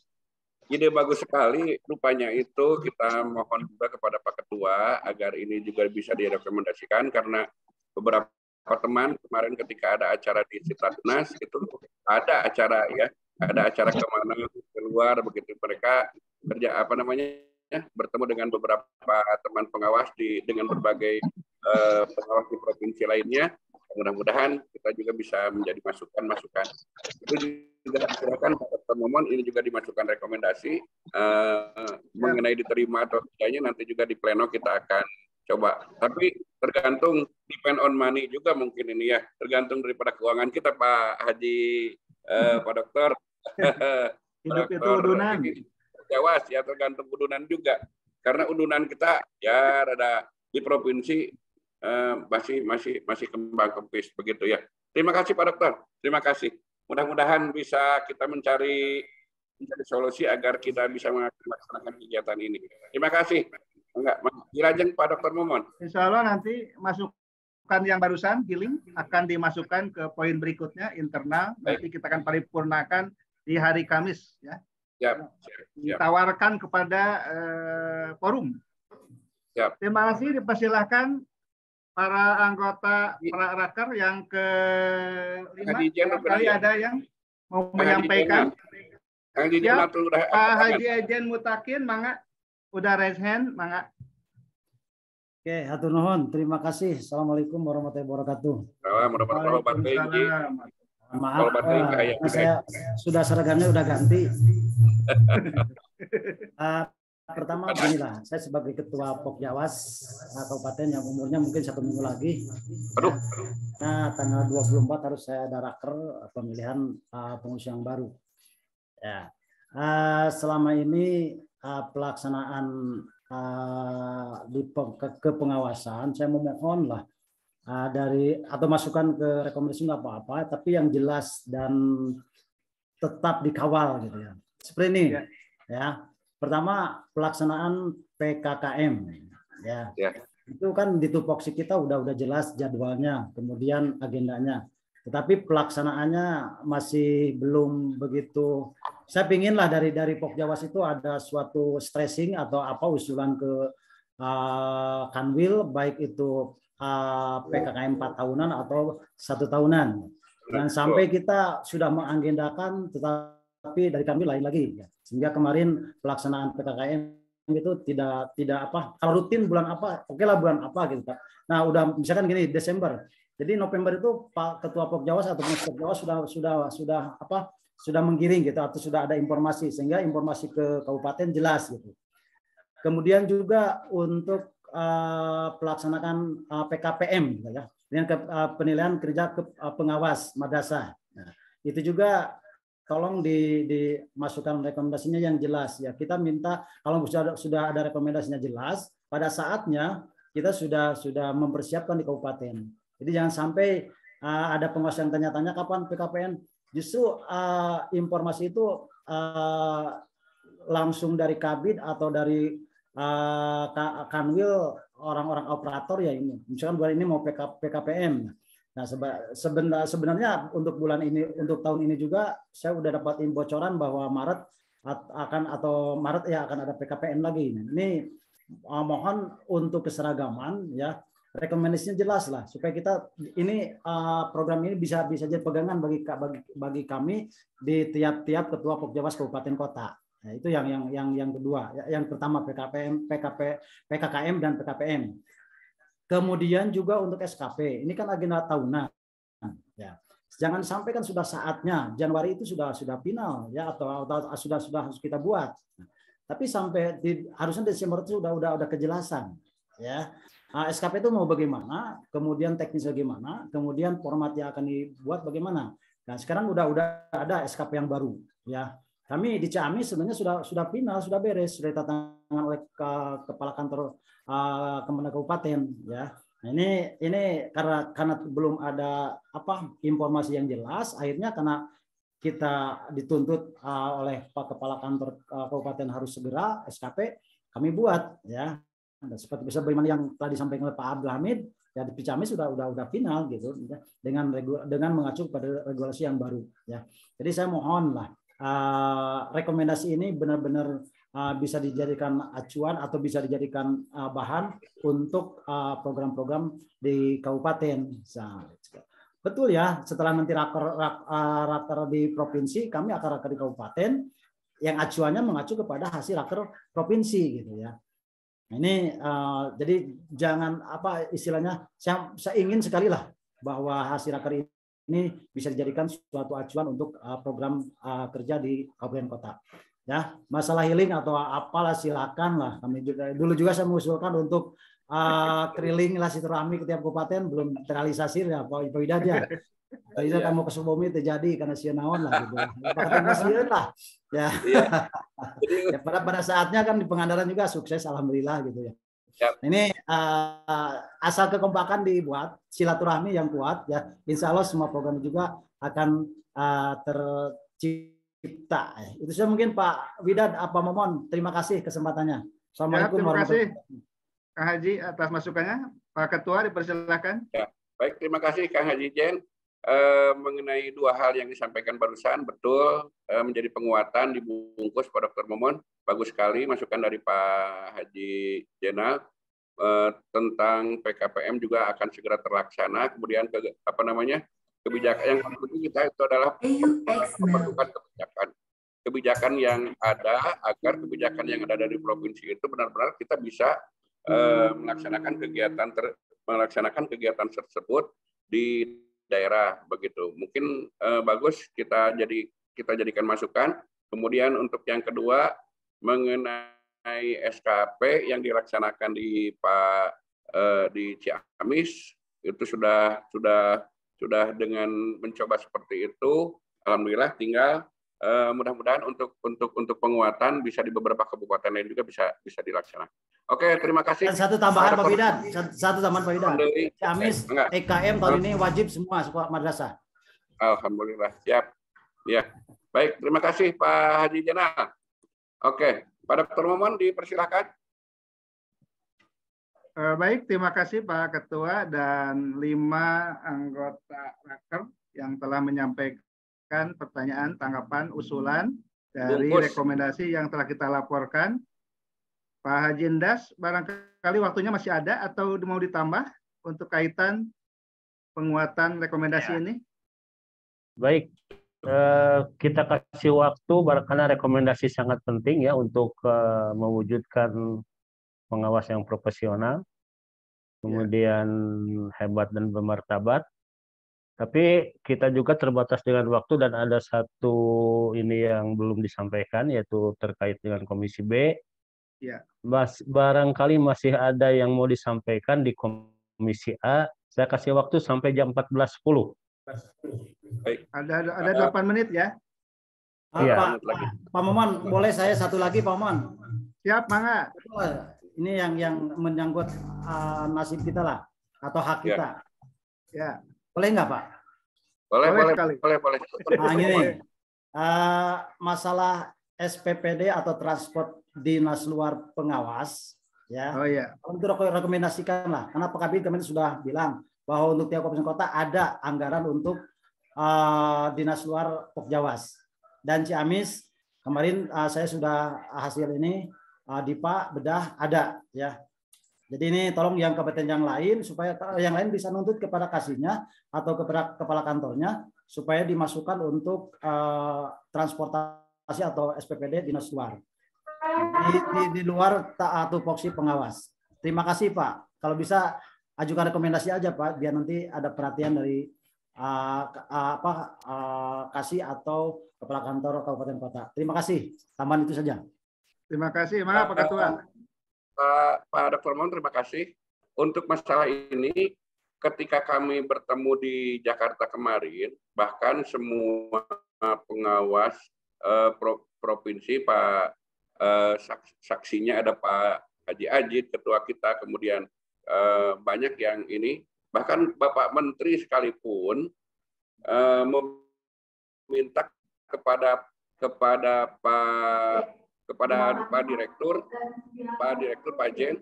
Ide bagus sekali. Rupanya itu kita mohon juga kepada Pak Ketua agar ini juga bisa direkomendasikan karena beberapa teman kemarin ketika ada acara di Sitatnas itu ada acara kemana keluar begitu mereka kerja bertemu dengan beberapa teman pengawas dengan berbagai pengawas di provinsi lainnya. Mudah-mudahan kita juga bisa menjadi masukan-masukan. Itu juga silakan Pak Dr. Momon ini juga dimasukkan rekomendasi mengenai diterima atau tidaknya nanti juga di pleno kita akan coba. Tapi tergantung depend on money juga mungkin ini ya. Tergantung daripada keuangan kita Pak Haji, Pak Dokter. Hidup itu udunan. Jawas ya tergantung udunan juga. Karena udunan kita ya rada di provinsi masih kembang kempis begitu ya. Terima kasih Pak Dokter. Terima kasih. Mudah-mudahan bisa kita mencari solusi agar kita bisa melaksanakan kegiatan ini. Terima kasih. Dirajeng Pak Dr. Momon. Insya Allah nanti masukan yang barusan healing akan dimasukkan ke poin berikutnya internal. Nanti kita akan paripurnakan di hari Kamis ya. Siap. Ditawarkan kepada forum. Siap. Terima kasih. Dipersilahkan para anggota para raker yang ke-5. Kali ada yang mau menyampaikan. Pak Haji Ejen Mutakin, mangga. Udah raise hand, mangga. Oke, hatur nuhun. Terima kasih. Assalamualaikum warahmatullahi wabarakatuh. Maaf, saya sudah seragamnya udah ganti. Pertama beginilah, saya sebagai Ketua Pokjawas Kabupaten yang umurnya mungkin 1 minggu lagi. Nah, tanggal 24 harus saya ada raker pemilihan pengurus yang baru. Ya. Selama ini pelaksanaan di kepengawasan, saya memohonlah dari atau masukan ke rekomendasi nggak apa-apa, tapi yang jelas dan tetap dikawal gitu ya. Seperti ini, ya. Pertama pelaksanaan PKKM, ya. Itu kan di tupoksi kita udah jelas jadwalnya, kemudian agendanya. Tetapi pelaksanaannya masih belum begitu. Saya pinginlah dari Pokjawas itu ada suatu stressing atau apa usulan ke Kanwil, baik itu PKKM 4 tahunan atau 1 tahunan. Dan sampai kita sudah mengagendakan, tetapi dari kami lain lagi. Sehingga kemarin pelaksanaan PKKM itu tidak apa, kalau rutin bulan apa, oke lah bulan apa gitu Pak. Nah udah misalkan gini Desember. Jadi November itu Pak Ketua Pokjawas atau Pokjawas sudah menggiring gitu atau sudah ada informasi sehingga informasi ke kabupaten jelas gitu. Kemudian juga untuk pelaksanaan PKPM gitu ya, dengan penilaian kerja pengawas madrasah. Nah, itu juga tolong dimasukkan rekomendasinya yang jelas ya. Kita minta kalau sudah ada rekomendasinya jelas, pada saatnya kita sudah mempersiapkan di kabupaten. Jadi jangan sampai ada pengawas yang tanya-tanya kapan PKPN. Justru informasi itu langsung dari Kabid atau dari Kanwil orang-orang operator ya ini. Misalkan bulan ini mau PKPM. Nah sebenarnya untuk bulan ini, untuk tahun ini juga saya udah dapat bocoran bahwa Maret akan ada PKPM lagi. Ini mohon untuk keseragaman ya. Rekomendasinya jelas lah supaya kita ini program ini bisa jadi pegangan bagi kami di tiap ketua Pokjawas kabupaten kota. Nah, itu yang kedua. Yang pertama PKKM dan PKPM. Kemudian juga untuk SKP. Ini kan agenda tahunan. Ya. Jangan sampai kan sudah saatnya Januari itu sudah final ya atau sudah harus kita buat. Tapi sampai harusnya Desember itu udah kejelasan ya. SKP itu mau bagaimana, kemudian teknisnya bagaimana, kemudian format yang akan dibuat bagaimana. Nah sekarang udah ada SKP yang baru ya. Kami di Ciamis sebenarnya sudah final, sudah beres, sudah ditandatangani oleh kepala kantor Kementerian Kabupaten ya. Nah ini karena belum ada informasi yang jelas, akhirnya karena kita dituntut oleh Pak Kepala Kantor Kabupaten harus segera SKP, kami buat ya. Seperti sebagaimana yang telah disampaikan oleh Pak Abdul Hamid, ya di Ciamis sudah final gitu dengan mengacu pada regulasi yang baru ya. Jadi saya mohon lah rekomendasi ini benar-benar bisa dijadikan acuan atau bisa dijadikan bahan untuk program-program di kabupaten. Betul ya, setelah nanti raker di provinsi, kami akan raker di kabupaten yang acuannya mengacu kepada hasil raker provinsi gitu ya. Ini jadi jangan apa istilahnya, saya ingin sekali lah bahwa hasil raker ini bisa dijadikan suatu acuan untuk program kerja di kabupaten kota. Ya, masalah healing atau apalah silakan lah. Kami juga dulu saya mengusulkan untuk keliling lah silaturahmi ke tiap kabupaten, belum terrealisasi ya Pak Widad ya. Tadi saya mau ke Sukabumi terjadi karena sionawan lah gitu. Pakai lah. Ya. Ya pada saatnya kan di Pangandaran juga sukses alhamdulillah gitu ya. Ini asal kekompakan dibuat, silaturahmi yang kuat ya. Insya Allah semua program juga akan tercipta. Itu saja mungkin Pak Widad apa Momon. Terima kasih kesempatannya. Assalamualaikum warahmatullahi wabarakatuh. Kang Haji atas masukannya. Pak Ketua dipersilakan. Ya, baik, terima kasih Kang Haji Jen. Mengenai dua hal yang disampaikan barusan, betul menjadi penguatan dibungkus Pak Dr. Momon. Bagus sekali masukan dari Pak Haji Jenal tentang PKPM juga akan segera terlaksana. Kemudian kebijakan yang penting kita itu adalah pembentukan kebijakan yang ada agar kebijakan yang ada dari provinsi itu benar-benar kita bisa melaksanakan kegiatan tersebut di daerah begitu. Mungkin bagus kita jadikan masukan. Kemudian untuk yang kedua mengenai SKP yang dilaksanakan di Ciamis itu sudah dengan mencoba seperti itu. Alhamdulillah, tinggal mudah-mudahan untuk penguatan bisa di beberapa kabupaten lain juga bisa dilaksanakan. Oke, terima kasih. Dan satu tambahan Pak Widad, Ciamis EKM tahun ini wajib semua sekolah madrasah. Alhamdulillah, siap. Ya, baik, terima kasih Pak Haji Jenal. Oke, Pak Dr. Momon dipersilakan. Baik, terima kasih Pak Ketua dan 5 anggota raker yang telah menyampaikan pertanyaan, tanggapan, usulan dari rekomendasi yang telah kita laporkan. Pak Haji Endas, barangkali waktunya masih ada atau mau ditambah untuk kaitan penguatan rekomendasi ini? Baik, kita kasih waktu karena rekomendasi sangat penting ya untuk mewujudkan pengawas yang profesional, kemudian hebat dan bermartabat. Tapi kita juga terbatas dengan waktu dan ada satu ini yang belum disampaikan yaitu terkait dengan Komisi B. Ya. Barangkali masih ada yang mau disampaikan di Komisi A. Saya kasih waktu sampai jam 14.10. Ada 8 menit ya. Iya. Pak Momon, boleh saya satu lagi Pak Momon? Siap, mangga. Ini yang menyangkut nasib kita lah atau hak kita. Ya. Boleh nggak Pak? Boleh. Nah, ini masalah SPPD atau transport dinas luar pengawas ya. Oh iya. Untuk rekomendasikan lah, karena Pak Kabin kemarin sudah bilang bahwa untuk tiap kabupaten kota ada anggaran untuk dinas luar Pokjawas. Dan Ciamis kemarin saya sudah hasil ini DIPA bedah ada ya. Jadi ini tolong yang kabupaten yang lain supaya yang lain bisa nuntut kepada kasihnya atau kepada kepala kantornya supaya dimasukkan untuk transportasi atau SPPD dinas luar. Di luar tupoksi pengawas. Terima kasih Pak. Kalau bisa ajukan rekomendasi aja Pak, biar nanti ada perhatian dari kasih atau kepala kantor kabupaten kota. Terima kasih. Tambahan itu saja. Terima kasih, Pak Ketua. Pak Dr. Momon, terima kasih. Untuk masalah ini, ketika kami bertemu di Jakarta kemarin, bahkan semua pengawas provinsi, Pak saksinya ada Pak Haji Ajid, ketua kita, kemudian banyak yang ini, bahkan Bapak Menteri sekalipun meminta kepada Pak Direktur, Pak Jen,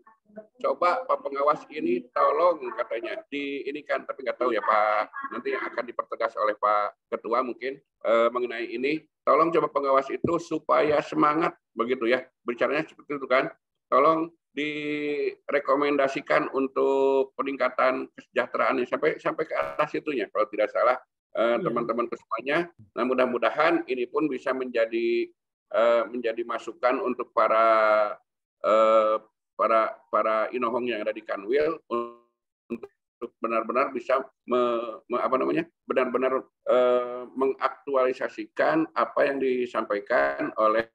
coba Pak Pengawas ini tolong katanya diinikan, tapi nggak tahu ya Pak, nanti akan dipertegas oleh Pak Ketua mungkin mengenai ini. Tolong coba pengawas itu supaya semangat begitu ya, bicaranya seperti itu kan. Tolong direkomendasikan untuk peningkatan kesejahteraan sampai ke arah situnya kalau tidak salah teman-teman semuanya. Nah, mudah-mudahan ini pun bisa menjadi masukan untuk para inohong yang ada di Kanwil untuk benar-benar bisa benar-benar mengaktualisasikan apa yang disampaikan oleh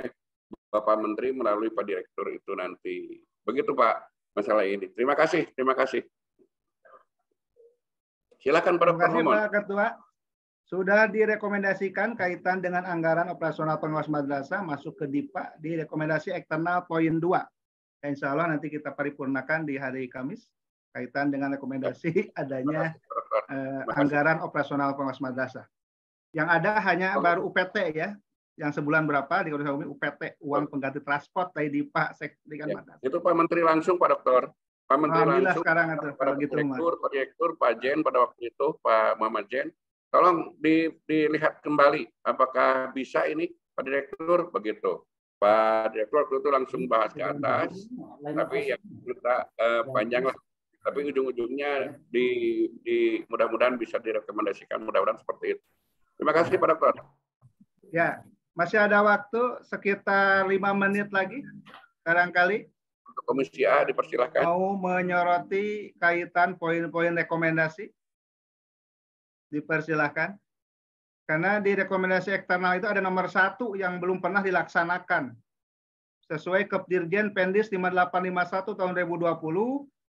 Bapak Menteri melalui Pak Direktur itu nanti. Begitu Pak masalah ini. Terima kasih. Silakan Pak Dr. Momon. Terima kasih Pak Ketua. Sudah direkomendasikan kaitan dengan anggaran operasional pengawas madrasah masuk ke DIPA di rekomendasi eksternal poin 2. Insya Allah nanti kita paripurnakan di hari Kamis kaitan dengan rekomendasi adanya anggaran operasional pengawas madrasah. Yang ada hanya baru UPT ya, yang sebulan berapa di Komisi UPT, uang pengganti transport dari DIPA Sekdikan Madrasah. Itu Pak Menteri langsung Pak Dokter. Pak Menteri langsung sekarang kalau gitu Direktur Pak Jen pada waktu itu Pak Muhammad Jen. Tolong dilihat kembali apakah bisa ini Pak Direktur begitu. Pak Direktur itu langsung bahas ke atas, tapi ya kita panjang lah. Tapi ujung-ujungnya mudah-mudahan bisa direkomendasikan, mudah-mudahan seperti itu. Terima kasih Pak Dokter. Ya, masih ada waktu sekitar 5 menit lagi, barangkali. Untuk Komisi A dipersilahkan. Mau menyoroti kaitan poin-poin rekomendasi? Dipersilahkan. Karena di rekomendasi eksternal itu ada nomor 1 yang belum pernah dilaksanakan. Sesuai Kepdirjen Pendis 5851 tahun 2020,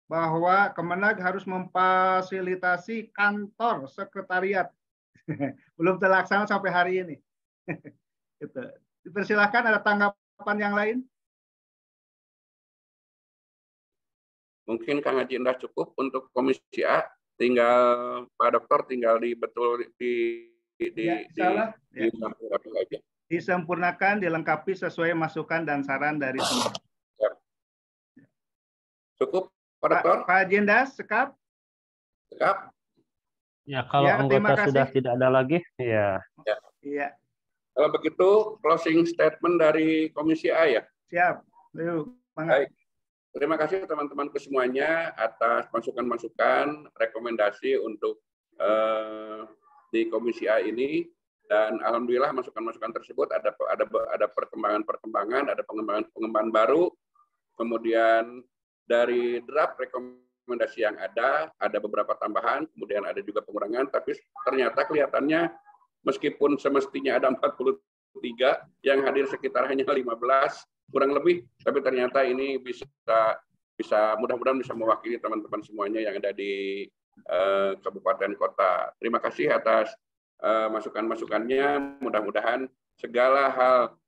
bahwa Kemenag harus memfasilitasi kantor sekretariat. Belum terlaksana sampai hari ini. Gitu. Dipersilahkan, ada tanggapan yang lain? Mungkin Kang Haji Indah cukup untuk Komisi A. Tinggal Pak Dokter tinggal disempurnakan, dilengkapi sesuai masukan dan saran dari semua. Cukup Pak Dokter? Pak Jendas, sekap? Sekap. Ya, kalau anggota sudah tidak ada lagi, ya. Iya. Kalau begitu, closing statement dari Komisi A ya? Siap. Baik. Terima kasih teman-temanku semuanya atas masukan-masukan, rekomendasi untuk di Komisi A ini. Dan alhamdulillah masukan-masukan tersebut ada perkembangan-perkembangan, ada pengembangan baru. Kemudian dari draft rekomendasi yang ada beberapa tambahan, kemudian ada juga pengurangan, tapi ternyata kelihatannya meskipun semestinya ada 43, yang hadir sekitar hanya 15, kurang lebih, tapi ternyata ini bisa mudah-mudahan bisa mewakili teman-teman semuanya yang ada di kabupaten kota. Terima kasih atas masukan-masukannya. Mudah-mudahan segala hal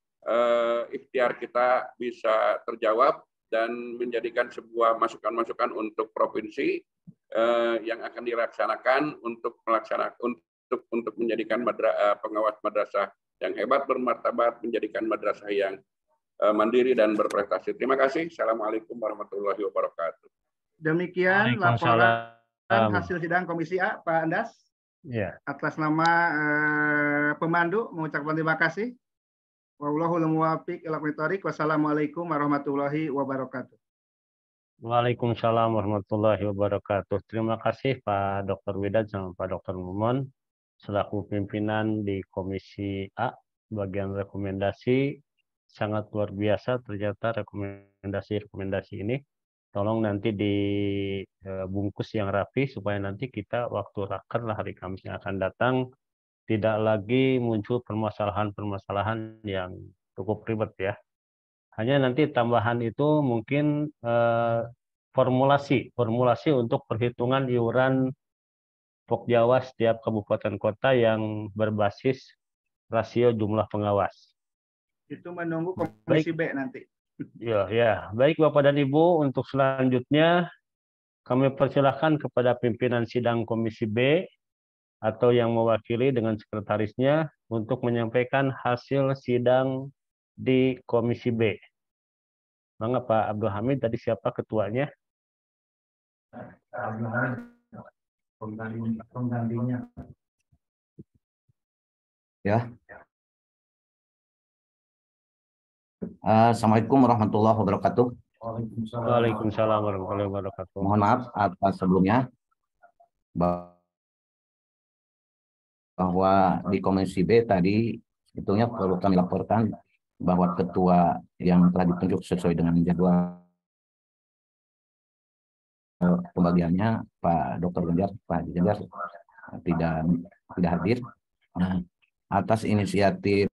ikhtiar kita bisa terjawab dan menjadikan sebuah masukan-masukan untuk provinsi yang akan dilaksanakan untuk menjadikan pengawas madrasah yang hebat, bermartabat, menjadikan madrasah yang mandiri dan berprestasi. Terima kasih. Assalamualaikum warahmatullahi wabarakatuh. Demikian laporan hasil sidang Komisi A, Pak Andas. Ya. Atas nama pemandu mengucapkan terima kasih. Wallahul muwaffiq ila aqwamit thoriq. Wassalamualaikum warahmatullahi wabarakatuh. Waalaikumsalam warahmatullahi wabarakatuh. Terima kasih Pak Dr. Widad sama Pak Dr. Momon selaku pimpinan di Komisi A bagian rekomendasi. Sangat luar biasa ternyata rekomendasi ini. Tolong nanti dibungkus yang rapi supaya nanti kita waktu raker lah hari Kamis yang akan datang tidak lagi muncul permasalahan-permasalahan yang cukup ribet ya. Hanya nanti tambahan itu mungkin formulasi untuk perhitungan iuran Pokjawa setiap kabupaten kota yang berbasis rasio jumlah pengawas. Itu menunggu Komisi B nanti. Ya. Baik Bapak dan Ibu, untuk selanjutnya kami persilahkan kepada pimpinan sidang Komisi B atau yang mewakili dengan sekretarisnya untuk menyampaikan hasil sidang di Komisi B. Mangga Pak Abdul Hamid, tadi siapa ketuanya? Penggantinya. Ya. Assalamualaikum warahmatullahi wabarakatuh. Waalaikumsalam warahmatullahi wabarakatuh. Mohon maaf atas sebelumnya bahwa di Komisi B tadi hitungnya perlu kami laporkan bahwa ketua yang telah ditunjuk sesuai dengan jadwal pembagiannya Pak Dr. Ganjar, Pak Ganjar tidak hadir. Nah, atas inisiatif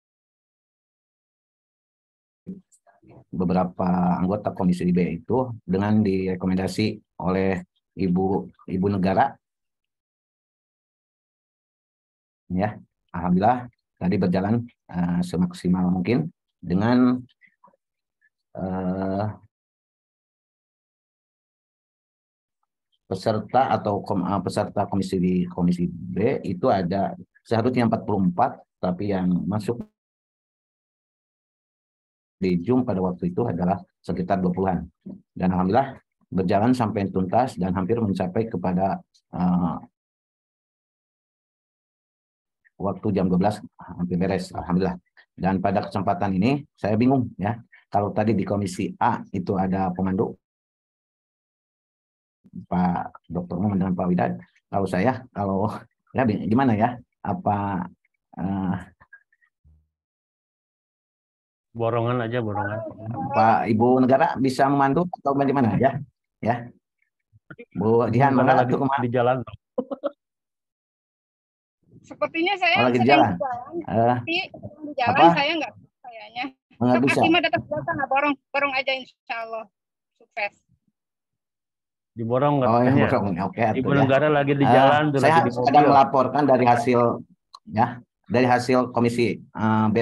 beberapa anggota Komisi B itu dengan direkomendasi oleh Ibu Negara, ya, alhamdulillah tadi berjalan semaksimal mungkin dengan peserta atau peserta Komisi B itu ada seharusnya 44, tapi yang masuk di Zoom pada waktu itu adalah sekitar 20-an. Dan alhamdulillah berjalan sampai tuntas dan hampir mencapai kepada waktu jam 12 hampir beres, alhamdulillah. Dan pada kesempatan ini saya bingung ya, kalau tadi di Komisi A itu ada pemandu Pak Dr. Muhammad dan Pak Widad, kalau ya gimana ya, apa borongan aja, borongan. Pak Ibu Negara bisa memandu atau bagaimana ya? Ya, Bu Jihan mana lagi di jalan. Sepertinya saya lagi di sedang jalan. Tapi di jalan apa? saya nggak kayaknya. Nggak bisa. Akima datang borong aja insya Allah sukses. Diborong Oh, katanya. Oke, Ibu Negara lagi di jalan, saya lagi di mobil. sedang melaporkan dari hasil ya, dari hasil Komisi B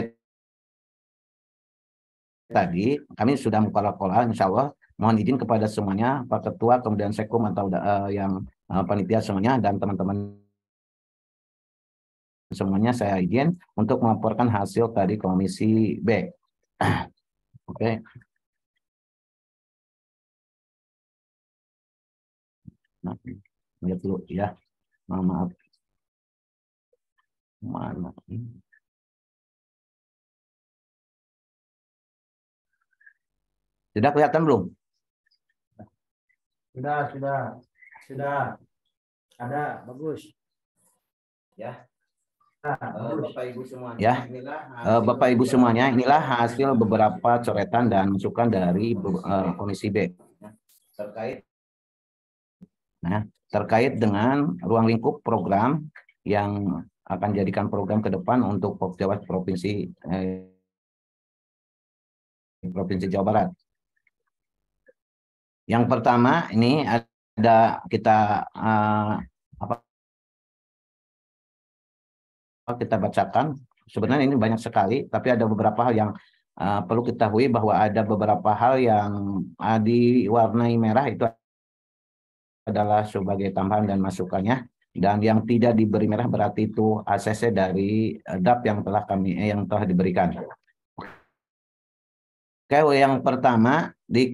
tadi. Kami sudah mengkola-kola, insya Allah mohon izin kepada semuanya, Pak Ketua, kemudian Sekum atau yang panitia semuanya dan teman-teman semuanya, saya izin untuk melaporkan hasil tadi Komisi B. Oke. Nah, lihat dulu ya. Maaf. Mana? Sudah kelihatan belum? Sudah. Ada, bagus. Ya. Bapak Ibu semuanya. Ya. Bapak Ibu semuanya, inilah hasil beberapa coretan dan masukan dari Komisi B. Terkait dengan ruang lingkup program yang akan jadikan program ke depan untuk Pokjawas Provinsi Jawa Barat. Yang pertama ini ada kita kita bacakan. Sebenarnya ini banyak sekali, tapi ada beberapa hal yang perlu kita ketahui bahwa ada beberapa hal yang diwarnai merah itu adalah sebagai tambahan dan masukannya, dan yang tidak diberi merah berarti itu ACC dari DAP yang telah diberikan. Oke, yang pertama di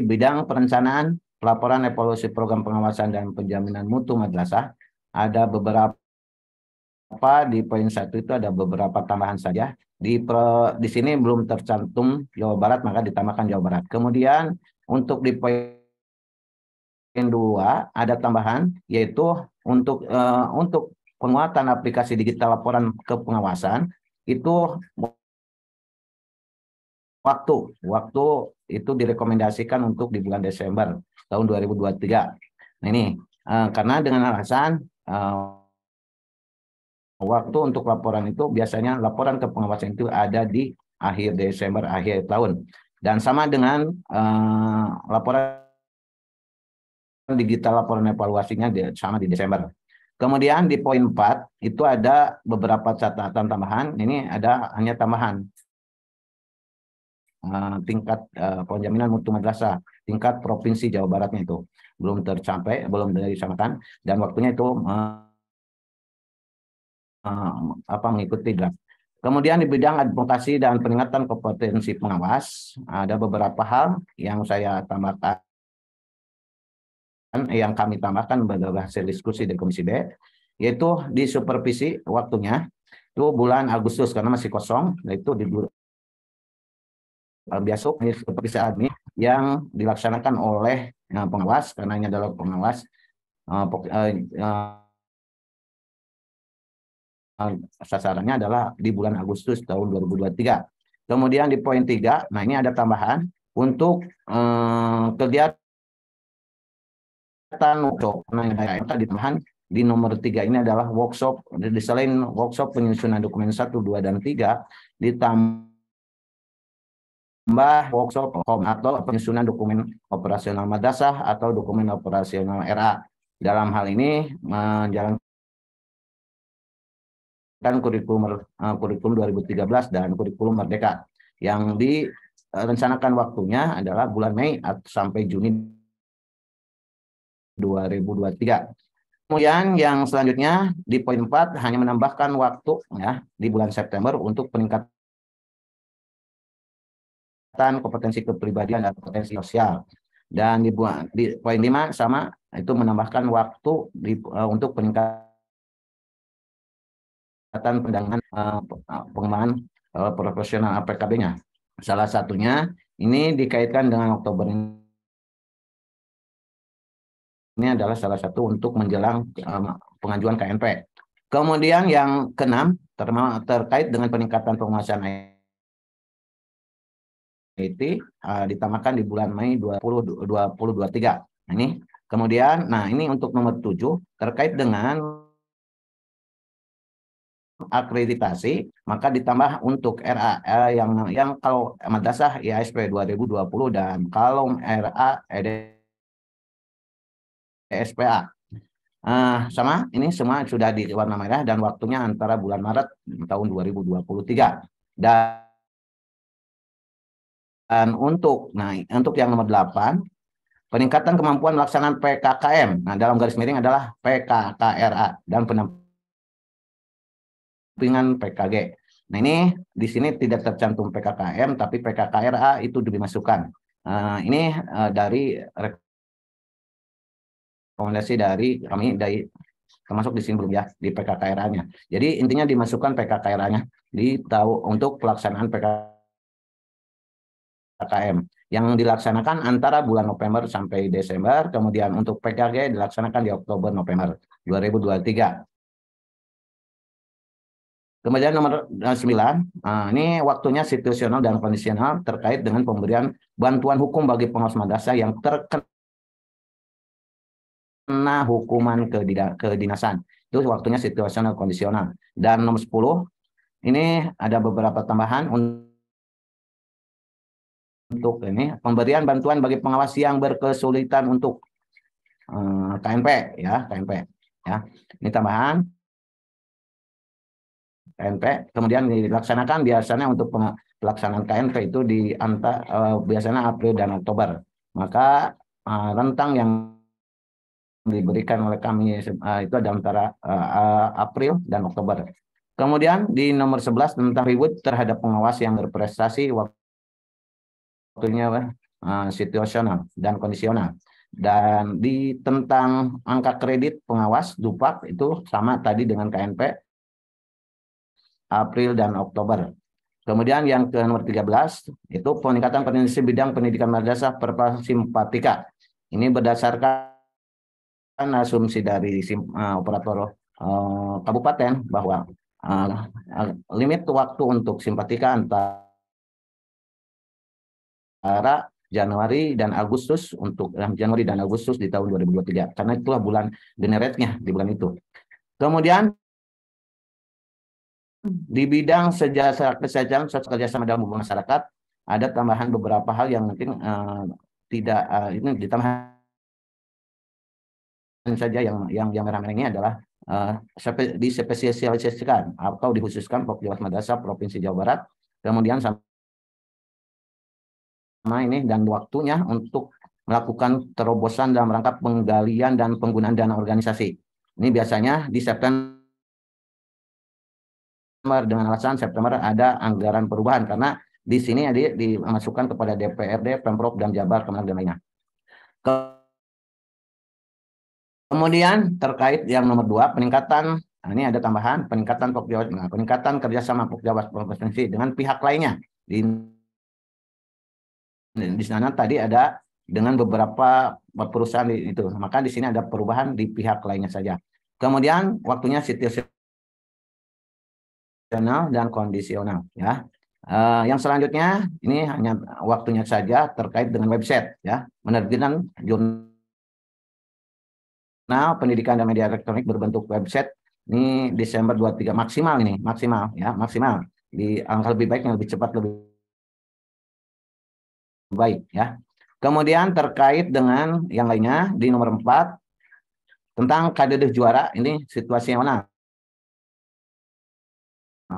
bidang perencanaan, pelaporan, evaluasi program pengawasan dan penjaminan mutu madrasah, ada beberapa di poin 1 itu ada beberapa tambahan saja. Di sini belum tercantum Jawa Barat, maka ditambahkan Jawa Barat. Kemudian untuk di poin 2 ada tambahan, yaitu untuk penguatan aplikasi digital laporan ke pengawasan itu waktu itu direkomendasikan untuk di bulan Desember tahun 2023. Nah ini karena dengan alasan waktu untuk laporan itu biasanya laporan ke pengawasan itu ada di akhir Desember, akhir tahun, dan sama dengan laporan digital, laporan evaluasinya sama di Desember. Kemudian di poin 4 itu ada beberapa catatan tambahan. Ini ada hanya tambahan tingkat penjaminan mutu madrasah tingkat provinsi Jawa Baratnya itu belum tercapai, belum disamakan, dan waktunya itu mengikuti draft. Kemudian di bidang advokasi dan peningkatan kompetensi pengawas, ada beberapa hal yang saya tambahkan, yang kami tambahkan berdasarkan hasil diskusi di Komisi B, yaitu di supervisi waktunya itu bulan Agustus karena masih kosong, yaitu di besok ini supervisi admin yang dilaksanakan oleh pengawas, karena ini adalah pengawas sasarannya adalah di bulan Agustus tahun 2023. Kemudian di poin 3, nah ini ada tambahan untuk kegiatan ditambahan di nomor 3 ini adalah workshop, selain workshop penyusunan dokumen 1, 2, dan 3, ditambah workshop atau penyusunan dokumen operasional madrasah atau dokumen operasional RA. Dalam hal ini menjalankan kurikulum 2013 dan kurikulum Merdeka yang direncanakan waktunya adalah bulan Mei sampai Juni 2023. Kemudian yang selanjutnya di poin 4 hanya menambahkan waktu ya di bulan September untuk peningkatan kompetensi kepribadian dan kompetensi sosial. Dan di poin 5 sama itu menambahkan waktu untuk peningkatan pengembangan profesional APKB-nya. Salah satunya ini dikaitkan dengan Oktober ini adalah salah satu untuk menjelang pengajuan KNP. Kemudian yang keenam terkait dengan peningkatan penguasaan IT ditambahkan di bulan Mei 2023. Ini kemudian, nah ini untuk nomor 7 terkait dengan akreditasi, maka ditambah untuk RA yang kalau madrasah IASP 2020 dan kalau RA ESPA. Sama ini semua sudah di warna merah dan waktunya antara bulan Maret tahun 2023. Dan untuk yang nomor 8, peningkatan kemampuan melaksanakan PKKM. Nah, dalam garis miring adalah PKKRA dan pendampingan PKG. Nah, ini di sini tidak tercantum PKKM tapi PKKRA itu dimasukkan. Ini dari rekomendasi dari kami termasuk di sini belum ya di PKKRA-nya. Jadi intinya dimasukkan PKKRA-nya untuk pelaksanaan PKKM yang dilaksanakan antara bulan November sampai Desember, kemudian untuk PKG dilaksanakan di Oktober November 2023. Kemudian nomor 9, ini waktunya situasional dan kondisional terkait dengan pemberian bantuan hukum bagi pengawas madrasah yang terkena hukuman kedinasan. Itu waktunya situasional kondisional. Dan nomor 10, ini ada beberapa tambahan untuk ini pemberian bantuan bagi pengawas yang berkesulitan untuk KNP ya, KNP ya. Ini tambahan KNP, kemudian dilaksanakan biasanya untuk pelaksanaan KNP itu biasanya April dan Oktober. Maka rentang yang diberikan oleh kami itu ada antara April dan Oktober. Kemudian di nomor 11 tentang reward terhadap pengawas yang berprestasi waktunya situasional dan kondisional. Dan tentang angka kredit pengawas DUPAK itu sama tadi dengan KNP April dan Oktober. Kemudian yang ke nomor 13 itu peningkatan pendidikan bidang pendidikan madrasah perpres simpatika. Ini berdasarkan asumsi dari operator kabupaten bahwa limit waktu untuk simpatika antara Januari dan Agustus di tahun 2023 karena itulah bulan generate-nya di bulan itu. Kemudian di bidang kesejahteraan sosial kerjasama dalam hubungan masyarakat ada tambahan beberapa hal yang mungkin ini ditambahkan saja yang merah-merah ini adalah dispesialisasikan atau dikhususkan Pokjawas Madrasah Provinsi Jawa Barat, kemudian sama ini dan waktunya untuk melakukan terobosan dalam rangka penggalian dan penggunaan dana organisasi. Ini biasanya di September dengan alasan September ada anggaran perubahan karena di sini dimasukkan kepada DPRD, Pemprov dan Jabar Kemenag dan lainnya. Kemudian terkait yang nomor 2 peningkatan, nah ini ada tambahan peningkatan Pokjawas, peningkatan kerjasama Pokjawas provinsi dengan pihak lainnya di sana tadi ada dengan beberapa perusahaan itu, maka di sini ada perubahan di pihak lainnya saja. Kemudian waktunya situasional dan kondisional ya. Yang selanjutnya ini hanya waktunya saja terkait dengan website ya, menerbitkan jurnal pendidikan dan media elektronik berbentuk website ini Desember 23 maksimal di angka lebih baik yang lebih cepat lebih baik ya. Kemudian terkait dengan yang lainnya di nomor 4 tentang KDD juara ini situasional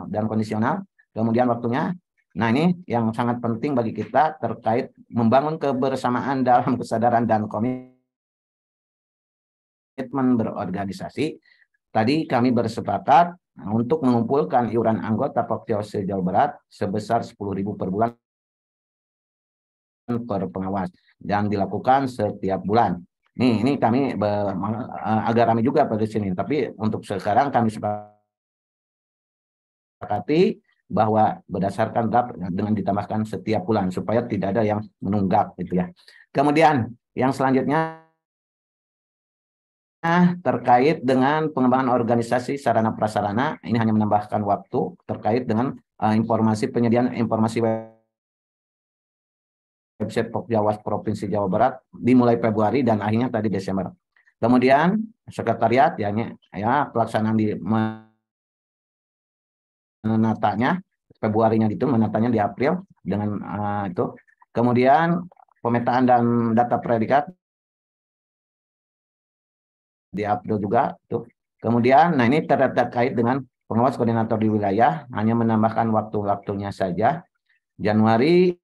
dan kondisional. Kemudian waktunya, nah ini yang sangat penting bagi kita terkait membangun kebersamaan dalam kesadaran dan komitmen berorganisasi. Tadi kami bersepakat untuk mengumpulkan iuran anggota Pokjawas Jawa Barat sebesar 10.000 per bulan per pengawas dan dilakukan setiap bulan. Ini kami agak ramai juga pada sini, tapi untuk sekarang kami sepakati bahwa berdasarkan draft dengan ditambahkan setiap bulan supaya tidak ada yang menunggak gitu ya. Kemudian yang selanjutnya terkait dengan pengembangan organisasi sarana prasarana, ini hanya menambahkan waktu terkait dengan informasi penyediaan informasi website Pokjawas Provinsi Jawa Barat dimulai Februari dan akhirnya tadi Desember. Kemudian sekretariat ya pelaksanaan di menatanya Februarinya itu, menatanya di April dengan itu. Kemudian pemetaan dan data predikat di April juga tuh. Kemudian nah ini terkait dengan pengawas koordinator di wilayah hanya menambahkan waktu-waktunya saja. Januari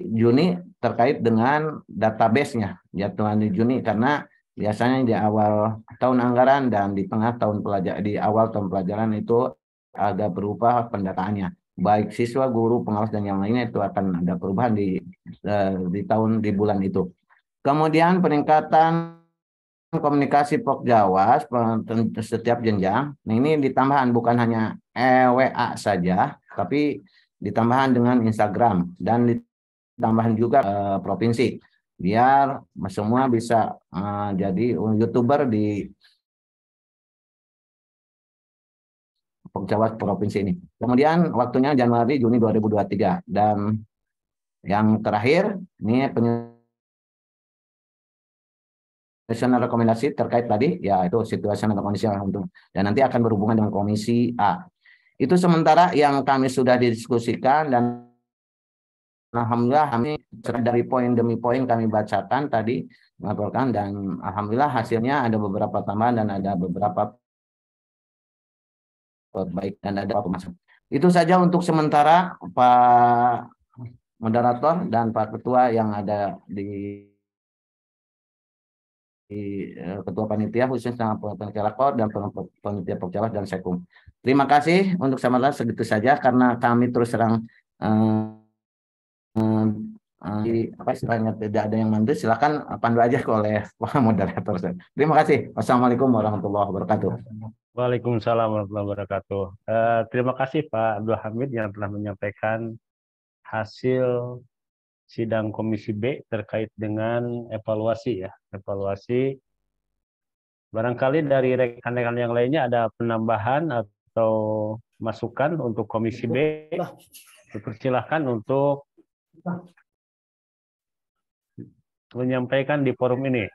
Juni terkait dengan database-nya Januari Juni karena biasanya di awal tahun anggaran dan di tengah tahun pelajaran di awal tahun pelajaran itu agak berubah pendataannya. Baik siswa, guru, pengawas dan yang lainnya itu akan ada perubahan di bulan itu. Kemudian peningkatan komunikasi Pokjawas setiap jenjang. Nah, ini ditambahan bukan hanya WA saja, tapi ditambahan dengan Instagram dan ditambahan juga provinsi biar semua bisa jadi YouTuber di Pokjawas provinsi ini. Kemudian waktunya Januari Juni 2023 dan yang terakhir ini penyusunan rekomendasi terkait tadi ya itu situasional dan kondisional untuk dan nanti akan berhubungan dengan komisi A. Itu sementara yang kami sudah didiskusikan dan alhamdulillah kami dari poin demi poin kami bacakan tadi melaporkan dan alhamdulillah hasilnya ada beberapa tambahan dan ada beberapa baik dan ada pemasukan. Itu saja untuk sementara Pak Moderator dan Pak Ketua yang ada di Ketua Panitia khususnya sama Panitia Lakor dan Panitia Pokjawas dan Sekum. Terima kasih untuk sementara segitu saja karena kami terus terang apa istilahnya tidak ada yang mandiri, silakan pandu aja oleh Pak Moderator. Terima kasih. Wassalamualaikum warahmatullahi wabarakatuh. Waalaikumsalam warahmatullahi wabarakatuh. Terima kasih Pak Abdul Hamid yang telah menyampaikan hasil sidang Komisi B terkait dengan evaluasi ya. Evaluasi. Barangkali dari rekan-rekan yang lainnya ada penambahan atau masukan untuk Komisi B. Dipersilahkan untuk menyampaikan di forum ini.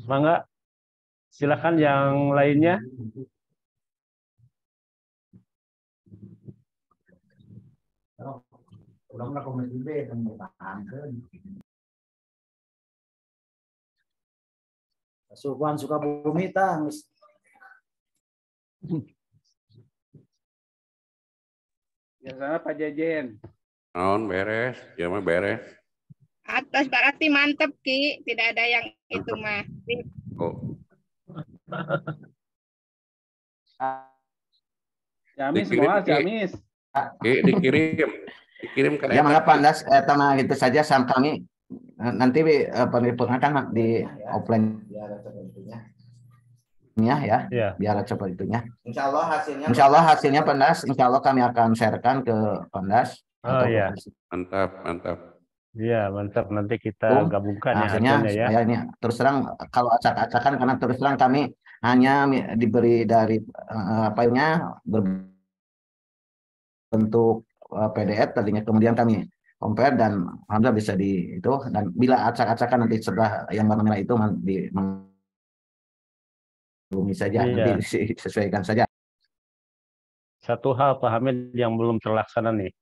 Mangga, silakan yang lainnya. Udah Komisi B dan bertahan. Pasuruan Sukabumi tang. Biasanya Pak Jejen. Non beres, ya mah beres. Atas berarti mantep Ki, tidak ada yang itu mah. Oh. Jamis Dikirim, semua, Ki. Jamis. Dikirim ke Ya mangga pandas sama itu saja sama kami nanti penelpon akan di offline ya biar cepat itunya. Insya Allah hasilnya Pandas, insya Allah kami akan sharekan ke Pandas. Oh iya. Mantap. Iya mantap, nanti kita gabungkan ya hasilnya ya. Saya ini terus terang kalau acak-acakan karena terus terang kami hanya diberi dari berbentuk PDF tadinya, kemudian kami compare dan alhamdulillah bisa di itu, dan bila acak-acakan nanti setelah yang warna merah itu bumi saja, nanti disesuaikan saja. Satu hal Pak Hamid yang belum terlaksana nih.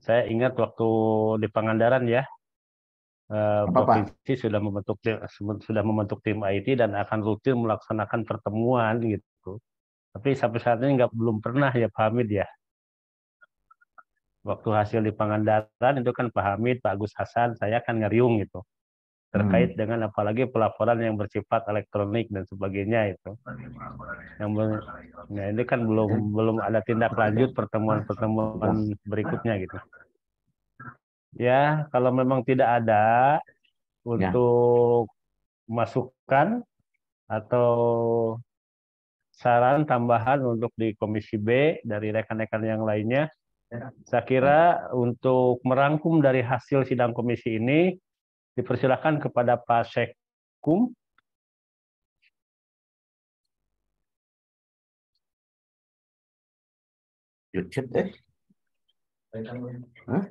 Saya ingat waktu di Pangandaran ya, provinsi sudah membentuk tim IT dan akan rutin melaksanakan pertemuan gitu. Tapi sampai saat ini belum pernah ya Pak Hamid ya. Waktu hasil di Pangandaran itu kan Pak Hamid, Pak Agus Hasan, saya kan ngeriung gitu. Terkait dengan apalagi pelaporan yang bersifat elektronik dan sebagainya itu. Nah ini kan belum ada tindak lanjut pertemuan berikutnya gitu. Ya kalau memang tidak ada untuk masukan atau saran tambahan untuk di Komisi B dari rekan-rekan yang lainnya, saya kira untuk merangkum dari hasil sidang komisi ini dipersilakan kepada Pak Sekum.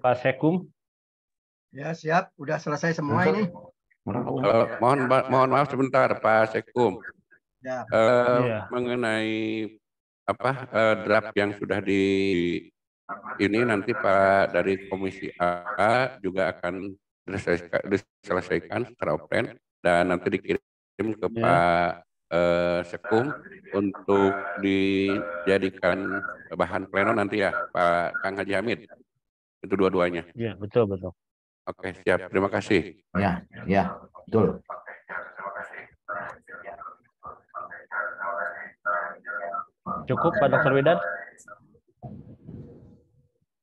Pak Sekum. Ya siap, udah selesai semua ini. Mohon maaf sebentar Pak Sekum. Ya. Mengenai draft yang sudah ini nanti Pak dari Komisi A juga akan diselesaikan secara offline dan nanti dikirim ke Pak Sekum untuk dijadikan bahan pleno nanti ya Pak Kang Haji Hamid. Itu dua-duanya. Iya, betul. Oke, siap. Terima kasih. Ya, betul. Cukup Pak Dr. Widan?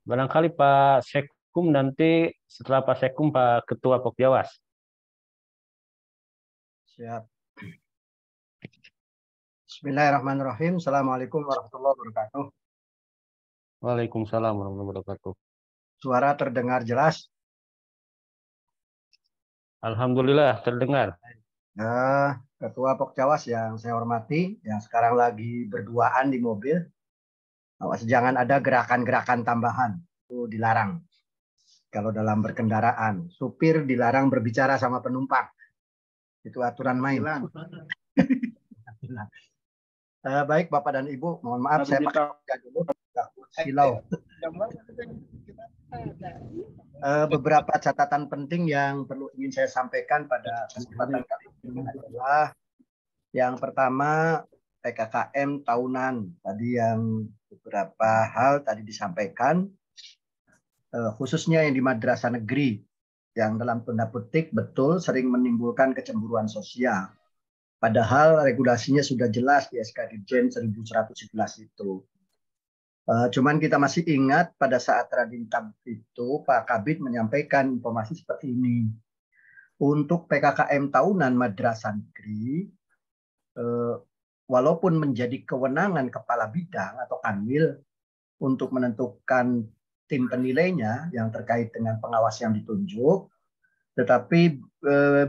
Barangkali Pak Sekum nanti setelah Pak Sekum Pak Ketua Pokjawas. Siap. Bismillahirrahmanirrahim. Assalamualaikum warahmatullahi wabarakatuh. Waalaikumsalam warahmatullahi wabarakatuh. Suara terdengar jelas? Alhamdulillah terdengar. Ketua Pokjawas yang saya hormati, yang sekarang lagi berduaan di mobil, awas jangan ada gerakan-gerakan tambahan, itu dilarang. Kalau dalam berkendaraan, supir dilarang berbicara sama penumpang, itu aturan main. Baik Bapak dan Ibu, mohon maaf saya pakai dulu, silau. Beberapa catatan penting yang perlu ingin saya sampaikan pada kesempatan kali ini adalah yang pertama PKKM tahunan. Tadi yang beberapa hal tadi disampaikan, khususnya yang di madrasah negeri yang dalam tanda petik betul sering menimbulkan kecemburuan sosial. Padahal regulasinya sudah jelas di SK Dirjen 1111 itu. Cuman kita masih ingat pada saat Radintab itu Pak Kabid menyampaikan informasi seperti ini. Untuk PKKM tahunan madrasah negeri, walaupun menjadi kewenangan kepala bidang atau kanwil untuk menentukan tim penilainya yang terkait dengan pengawas yang ditunjuk, tetapi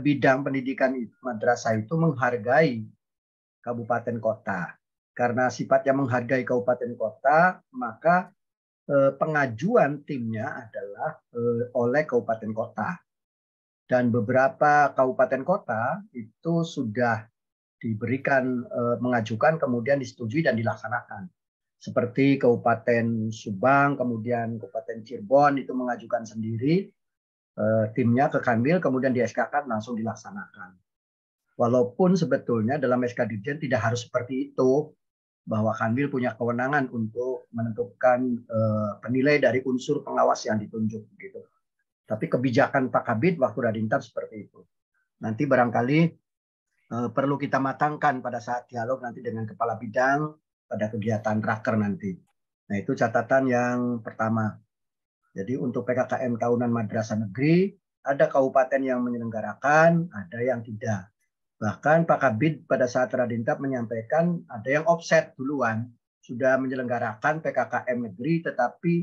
bidang pendidikan madrasah itu menghargai kabupaten kota. Karena sifatnya menghargai kabupaten kota, maka pengajuan timnya adalah oleh kabupaten kota. Dan beberapa kabupaten kota itu sudah diberikan mengajukan, kemudian disetujui dan dilaksanakan. Seperti Kabupaten Subang, kemudian Kabupaten Cirebon itu mengajukan sendiri timnya ke Kanwil, kemudian di SK-kan langsung dilaksanakan. Walaupun sebetulnya dalam SK Dirjen tidak harus seperti itu, bahwa Kanwil punya kewenangan untuk menentukan penilai dari unsur pengawas yang ditunjuk gitu. Tapi kebijakan Pak Kabid waktu Radintab seperti itu. Nanti barangkali perlu kita matangkan pada saat dialog nanti dengan kepala bidang pada kegiatan raker nanti. Nah, itu catatan yang pertama. Jadi untuk PKKM tahunan madrasah negeri, ada kabupaten yang menyelenggarakan, ada yang tidak. Bahkan Pak Kabid pada saat Radintab menyampaikan ada yang offset duluan, sudah menyelenggarakan PKKM negeri tetapi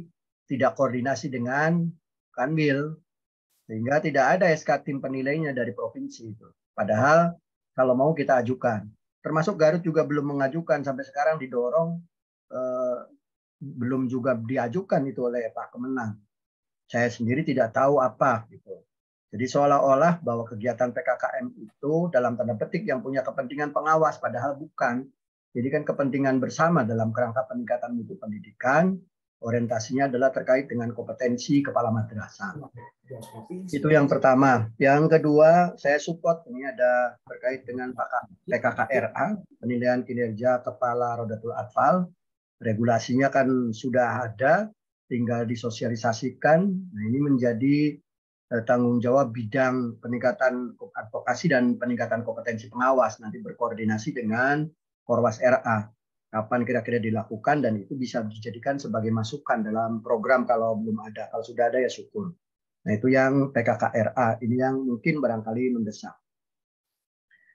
tidak koordinasi dengan Kanwil, sehingga tidak ada SK tim penilainya dari provinsi itu. Padahal kalau mau kita ajukan, termasuk Garut juga belum mengajukan sampai sekarang didorong, belum juga diajukan itu oleh Pak Kemenang. Saya sendiri tidak tahu apa gitu. Jadi seolah-olah bahwa kegiatan PKKM itu dalam tanda petik yang punya kepentingan pengawas, padahal bukan. Jadi kan kepentingan bersama dalam kerangka peningkatan mutu pendidikan, orientasinya adalah terkait dengan kompetensi kepala madrasah. Itu yang pertama. Yang kedua, saya support ini ada terkait dengan PKKRA, penilaian kinerja kepala Rodatul Atfal. Regulasinya kan sudah ada, tinggal disosialisasikan. Nah, ini menjadi tanggung jawab bidang peningkatan advokasi dan peningkatan kompetensi pengawas, nanti berkoordinasi dengan Korwas RA. Kapan kira-kira dilakukan dan itu bisa dijadikan sebagai masukan dalam program kalau belum ada. Kalau sudah ada ya syukur. Nah, itu yang PKKRA. Ini yang mungkin barangkali mendesak.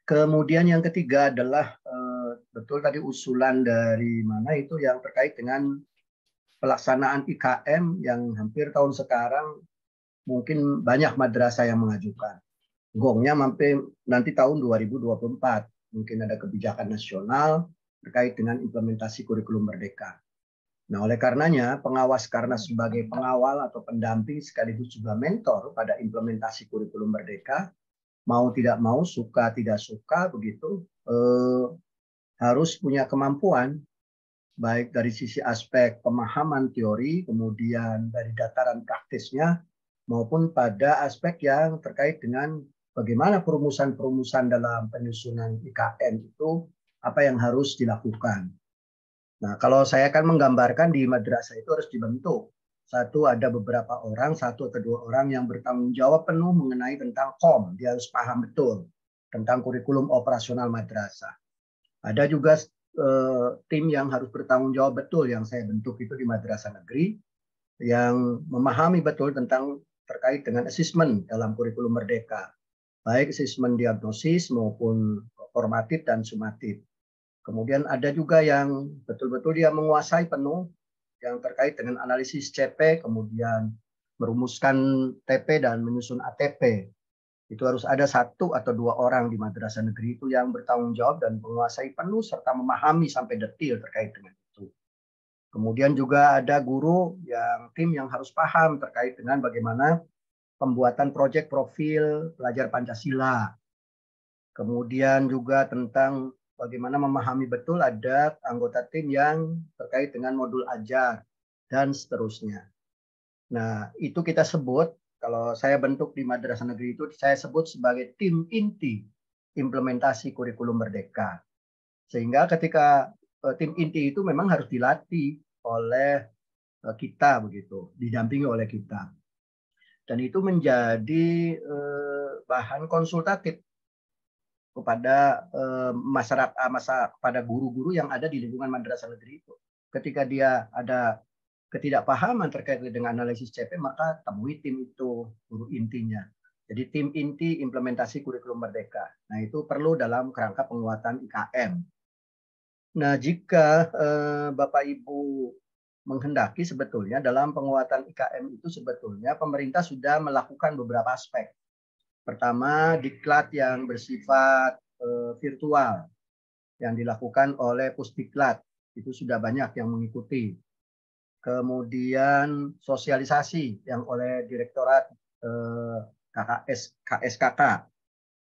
Kemudian yang ketiga adalah betul tadi usulan dari mana itu yang terkait dengan pelaksanaan IKM yang hampir tahun sekarang mungkin banyak madrasah yang mengajukan. Gongnya sampai nanti tahun 2024. Mungkin ada kebijakan nasional terkait dengan implementasi kurikulum merdeka. Nah, oleh karenanya, pengawas karena sebagai pengawal atau pendamping sekaligus juga mentor pada implementasi kurikulum merdeka, mau tidak mau, suka tidak suka, begitu, harus punya kemampuan, baik dari sisi aspek pemahaman teori, kemudian dari dataran praktisnya, maupun pada aspek yang terkait dengan bagaimana perumusan-perumusan dalam penyusunan IKM itu, apa yang harus dilakukan. Nah, kalau saya kan menggambarkan di madrasah itu harus dibentuk. Satu, ada beberapa orang, satu atau dua orang yang bertanggung jawab penuh mengenai tentang KOM. Dia harus paham betul tentang kurikulum operasional madrasah. Ada juga tim yang harus bertanggung jawab betul yang saya bentuk itu di madrasah negeri, yang memahami betul tentang terkait dengan asesmen dalam kurikulum merdeka, baik asesmen diagnosis maupun formatif dan sumatif. Kemudian ada juga yang betul-betul dia menguasai penuh yang terkait dengan analisis CP, kemudian merumuskan TP dan menyusun ATP. Itu harus ada satu atau dua orang di madrasah negeri itu yang bertanggung jawab dan menguasai penuh serta memahami sampai detail terkait dengan itu. Kemudian juga ada guru yang tim yang harus paham terkait dengan bagaimana pembuatan proyek profil pelajar Pancasila. Kemudian juga tentang bagaimana memahami betul ada anggota tim yang terkait dengan modul ajar dan seterusnya. Nah, itu kita sebut, kalau saya bentuk di madrasah negeri itu, saya sebut sebagai tim inti implementasi kurikulum merdeka. Sehingga ketika tim inti itu memang harus dilatih oleh kita begitu, didampingi oleh kita. Dan itu menjadi bahan konsultatif kepada masyarakat, pada guru-guru yang ada di lingkungan madrasah negeri itu. Ketika dia ada ketidakpahaman terkait dengan analisis CP, maka temui tim itu, guru intinya. Jadi tim inti implementasi kurikulum merdeka. Nah, itu perlu dalam kerangka penguatan IKM. Nah, jika Bapak Ibu menghendaki sebetulnya dalam penguatan IKM itu sebetulnya pemerintah sudah melakukan beberapa aspek. Pertama, diklat yang bersifat virtual yang dilakukan oleh Pusdiklat. Itu sudah banyak yang mengikuti. Kemudian sosialisasi yang oleh Direktorat KSKK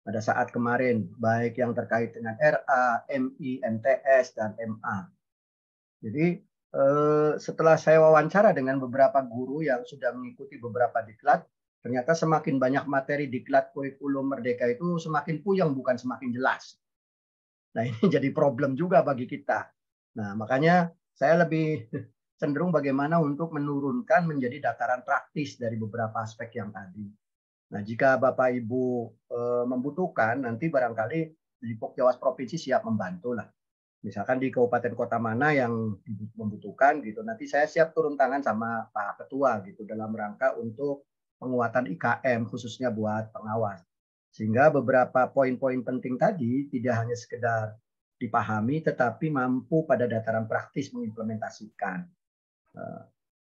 pada saat kemarin, baik yang terkait dengan RA, MI, MTS, dan MA. Jadi setelah saya wawancara dengan beberapa guru yang sudah mengikuti beberapa diklat, ternyata semakin banyak materi diklat kurikulum Merdeka itu semakin puyeng, bukan semakin jelas. Nah, ini jadi problem juga bagi kita. Nah, makanya saya lebih cenderung bagaimana untuk menurunkan menjadi dataran praktis dari beberapa aspek yang tadi. Nah, jika Bapak Ibu membutuhkan, nanti barangkali di Pokjawas Provinsi siap membantu lah. Misalkan di kabupaten kota mana yang membutuhkan gitu, nanti saya siap turun tangan sama Pak Ketua gitu dalam rangka untuk penguatan IKM khususnya buat pengawas. Sehingga beberapa poin-poin penting tadi tidak hanya sekedar dipahami, tetapi mampu pada dataran praktis mengimplementasikan.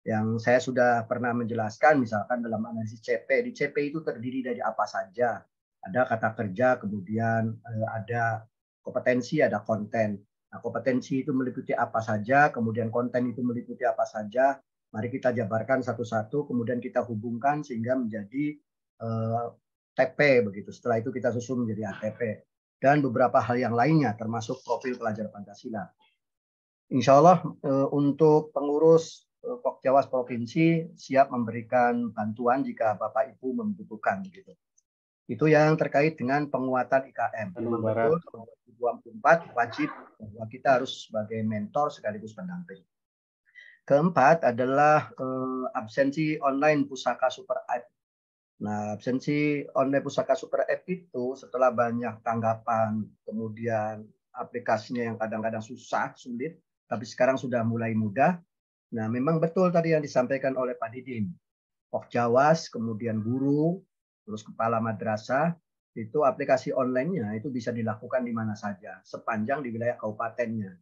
Yang saya sudah pernah menjelaskan, misalkan dalam analisis CP, di CP itu terdiri dari apa saja. Ada kata kerja, kemudian ada kompetensi, ada konten. Nah, kompetensi itu meliputi apa saja, kemudian konten itu meliputi apa saja. Mari kita jabarkan satu-satu, kemudian kita hubungkan sehingga menjadi TP begitu. Setelah itu kita susun menjadi ATP dan beberapa hal yang lainnya, termasuk profil pelajar Pancasila. Insya Allah untuk pengurus Pokjawas Provinsi siap memberikan bantuan jika Bapak Ibu membutuhkan begitu. Itu yang terkait dengan penguatan IKM. Memang betul 2024 wajib bahwa kita harus sebagai mentor sekaligus pendamping. Keempat adalah absensi online Pusaka Super App. Nah, absensi online Pusaka Super App itu setelah banyak tanggapan, kemudian aplikasinya yang kadang-kadang susah, sulit, tapi sekarang sudah mulai mudah. Nah, memang betul tadi yang disampaikan oleh Pak Didin. Pokjawas, kemudian guru, terus kepala madrasah, itu aplikasi online-nya itu bisa dilakukan di mana saja, sepanjang di wilayah kabupatennya.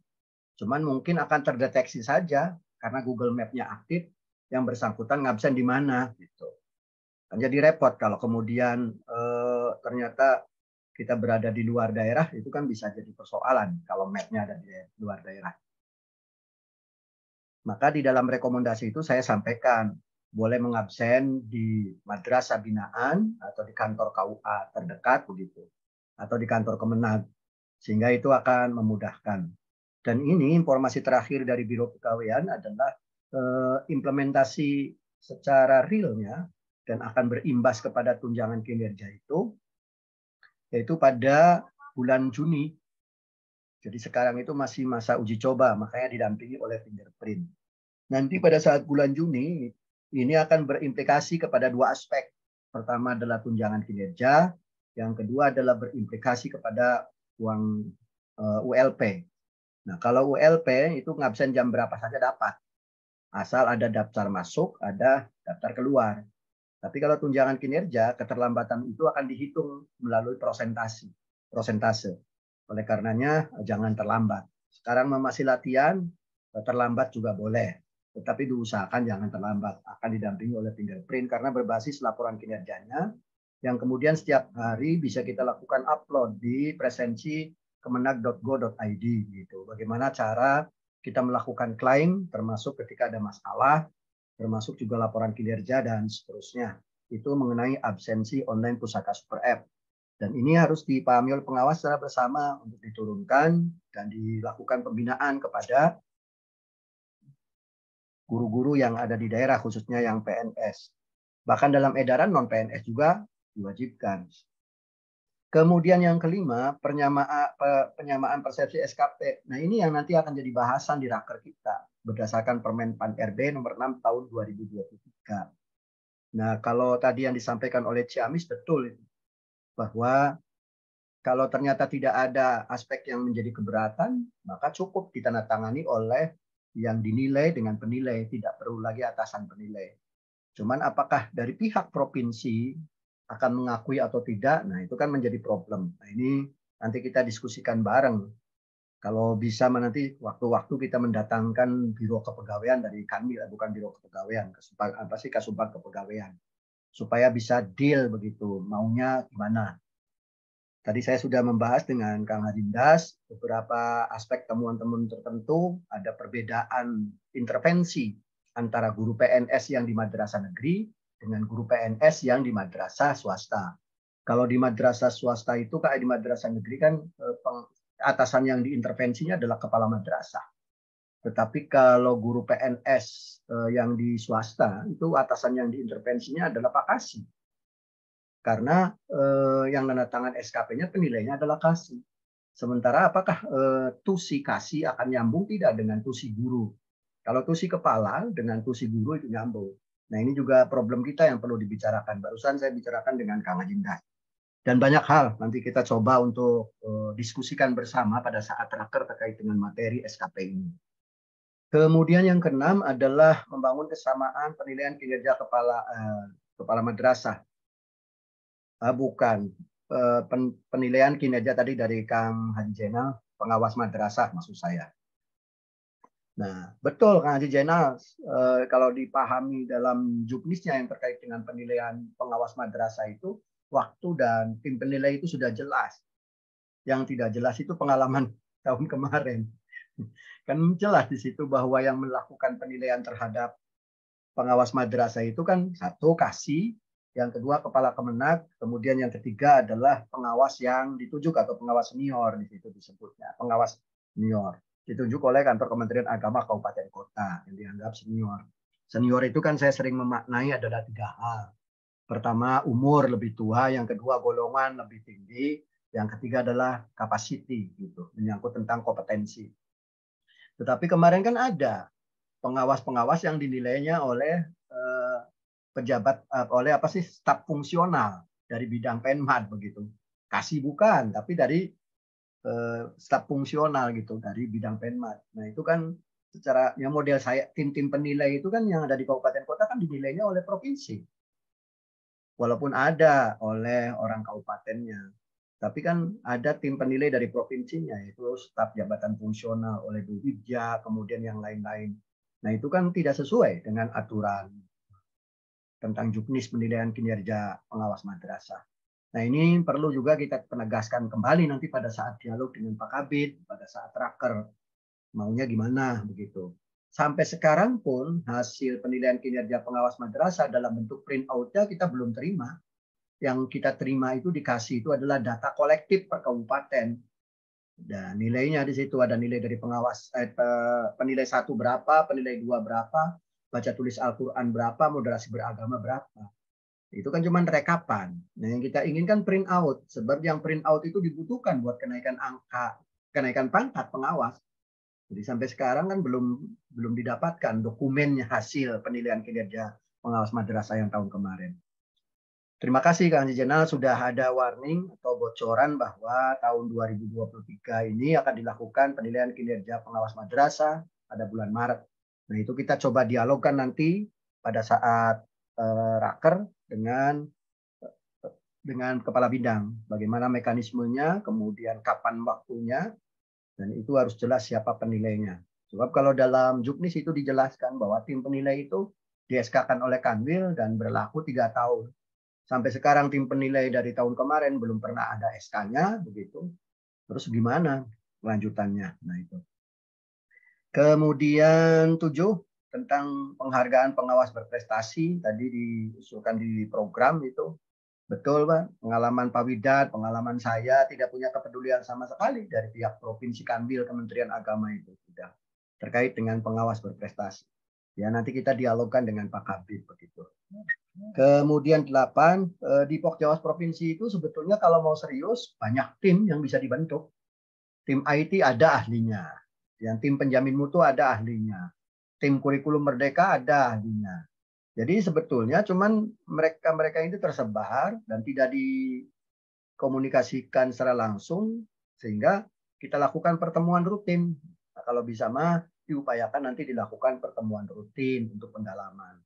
Cuman mungkin akan terdeteksi saja, karena Google Map-nya aktif, yang bersangkutan ngabsen di mana. Gitu. Kan jadi repot kalau kemudian ternyata kita berada di luar daerah, itu kan bisa jadi persoalan kalau map-nya ada di luar daerah. Maka di dalam rekomendasi itu saya sampaikan, boleh mengabsen di madrasah binaan atau di kantor KUA terdekat begitu, atau di kantor Kemenag, sehingga itu akan memudahkan. Dan ini informasi terakhir dari Biro Kepegawaian adalah implementasi secara realnya dan akan berimbas kepada tunjangan kinerja itu, yaitu pada bulan Juni. Jadi sekarang itu masih masa uji coba, makanya didampingi oleh fingerprint. Nanti pada saat bulan Juni ini akan berimplikasi kepada dua aspek. Pertama adalah tunjangan kinerja, yang kedua adalah berimplikasi kepada uang ULP. Nah, kalau ULP itu ngabsen jam berapa saja dapat. Asal ada daftar masuk, ada daftar keluar. Tapi kalau tunjangan kinerja, keterlambatan itu akan dihitung melalui prosentase. Oleh karenanya, jangan terlambat. Sekarang masih latihan, terlambat juga boleh. Tetapi diusahakan jangan terlambat. Akan didampingi oleh fingerprint karena berbasis laporan kinerjanya yang kemudian setiap hari bisa kita lakukan upload di presensi kemenag.go.id gitu. Bagaimana cara kita melakukan klaim termasuk ketika ada masalah, termasuk juga laporan kinerja dan seterusnya. Itu mengenai absensi online Pusaka Super App. Dan ini harus dipahami oleh pengawas secara bersama untuk diturunkan dan dilakukan pembinaan kepada guru-guru yang ada di daerah, khususnya yang PNS. Bahkan dalam edaran non-PNS juga diwajibkan. Kemudian yang kelima, penyamaan persepsi SKP. Nah, ini yang nanti akan jadi bahasan di raker kita berdasarkan Permen Pan RB nomor 6 tahun 2023. Nah, kalau tadi yang disampaikan oleh Ciamis betul bahwa kalau ternyata tidak ada aspek yang menjadi keberatan, maka cukup ditandatangani oleh yang dinilai dengan penilai, tidak perlu lagi atasan penilai. Cuman apakah dari pihak provinsi akan mengakui atau tidak, nah itu kan menjadi problem. Nah ini nanti kita diskusikan bareng. Kalau bisa nanti waktu-waktu kita mendatangkan Biro Kepegawaian dari kami, bukan Biro Kepegawaian, Kasubag Kepegawaian, supaya bisa deal begitu, maunya gimana. Tadi saya sudah membahas dengan Kang Hadindas beberapa aspek temuan-temuan tertentu, ada perbedaan intervensi antara guru PNS yang di madrasah negeri dengan guru PNS yang di madrasah swasta. Kalau di madrasah swasta itu kayak di madrasah negeri kan atasan yang diintervensinya adalah kepala madrasah. Tetapi kalau guru PNS yang di swasta itu atasan yang diintervensinya adalah Pak Kasih. Karena yang tanda tangan SKP-nya penilainya adalah Kasih. Sementara apakah tusi Kasih akan nyambung tidak dengan tusi guru? Kalau tusi kepala dengan tusi guru itu nyambung. Nah ini juga problem kita yang perlu dibicarakan. Barusan saya bicarakan dengan Kang Ajindas. Dan banyak hal nanti kita coba untuk diskusikan bersama pada saat raker terkait dengan materi SKP ini. Kemudian yang keenam adalah membangun kesamaan penilaian kinerja kepala madrasah. Bukan penilaian kinerja tadi dari Kang Haji Zainal, pengawas madrasah maksud saya. Nah, betul Kang Haji Zainal, kalau dipahami dalam juknisnya yang terkait dengan penilaian pengawas madrasah itu, waktu dan tim penilai itu sudah jelas. Yang tidak jelas itu pengalaman tahun kemarin. Kan jelas di situ bahwa yang melakukan penilaian terhadap pengawas madrasah itu kan satu Kasih, yang kedua kepala Kemenag, kemudian yang ketiga adalah pengawas yang ditunjuk atau pengawas senior di situ disebutnya, pengawas senior ditunjuk oleh kantor Kementerian Agama Kabupaten Kota yang dianggap senior. Senior itu kan saya sering memaknai adalah 3 hal. Pertama umur lebih tua, yang kedua golongan lebih tinggi, yang ketiga adalah capacity gitu, menyangkut tentang kompetensi. Tetapi kemarin kan ada pengawas-pengawas yang dinilainya oleh pejabat, oleh staf fungsional dari bidang Penmad begitu. Kasih bukan, tapi dari staf fungsional gitu dari bidang Penmad. Nah itu kan secara yang model saya tim-tim penilai itu kan yang ada di kabupaten kota kan dinilainya oleh provinsi. Walaupun ada oleh orang kabupatennya. Tapi kan ada tim penilai dari provinsinya, yaitu staf jabatan fungsional oleh Bu Widja, kemudian yang lain-lain. Nah itu kan tidak sesuai dengan aturan tentang juknis penilaian kinerja pengawas madrasah. Nah ini perlu juga kita penegaskan kembali nanti pada saat dialog dengan Pak Kabid, pada saat raker, maunya gimana begitu. Sampai sekarang pun hasil penilaian kinerja pengawas madrasah dalam bentuk print out-nya kita belum terima. Yang kita terima itu dikasih itu adalah data kolektif per kabupaten. Dan nilainya di situ ada nilai dari pengawas penilai 1 berapa, penilai 2 berapa, baca tulis Al-Qur'an berapa, moderasi beragama berapa. Itu kan cuma rekapan. Nah, yang kita inginkan print out, sebab yang print out itu dibutuhkan buat kenaikan angka, kenaikan pangkat pengawas. Jadi sampai sekarang kan belum didapatkan dokumennya hasil penilaian kinerja pengawas madrasah yang tahun kemarin. Terima kasih Kang Zainal sudah ada warning atau bocoran bahwa tahun 2023 ini akan dilakukan penilaian kinerja pengawas madrasah pada bulan Maret. Nah itu kita coba dialogkan nanti pada saat raker dengan kepala bidang. Bagaimana mekanismenya, kemudian kapan waktunya, dan itu harus jelas siapa penilainya. Sebab kalau dalam juknis itu dijelaskan bahwa tim penilai itu di-SK-kan oleh Kanwil dan berlaku 3 tahun. Sampai sekarang tim penilai dari tahun kemarin belum pernah ada SK-nya begitu. Terus gimana kelanjutannya? Nah itu. Kemudian 7 tentang penghargaan pengawas berprestasi tadi diusulkan di program itu. Betul Pak, pengalaman Pak Widat, pengalaman saya tidak punya kepedulian sama sekali dari pihak Provinsi Kanwil Kementerian Agama itu sudah terkait dengan pengawas berprestasi. Ya nanti kita dialogkan dengan Pak Kabid begitu. Kemudian 8 di Pokjawas Provinsi itu sebetulnya kalau mau serius banyak tim yang bisa dibentuk. Tim IT ada ahlinya, yang tim penjamin mutu ada ahlinya, tim kurikulum merdeka ada ahlinya. Jadi sebetulnya cuman mereka ini tersebar dan tidak dikomunikasikan secara langsung sehingga kita lakukan pertemuan rutin. Nah, kalau bisa mah diupayakan nanti dilakukan pertemuan rutin untuk pendalaman.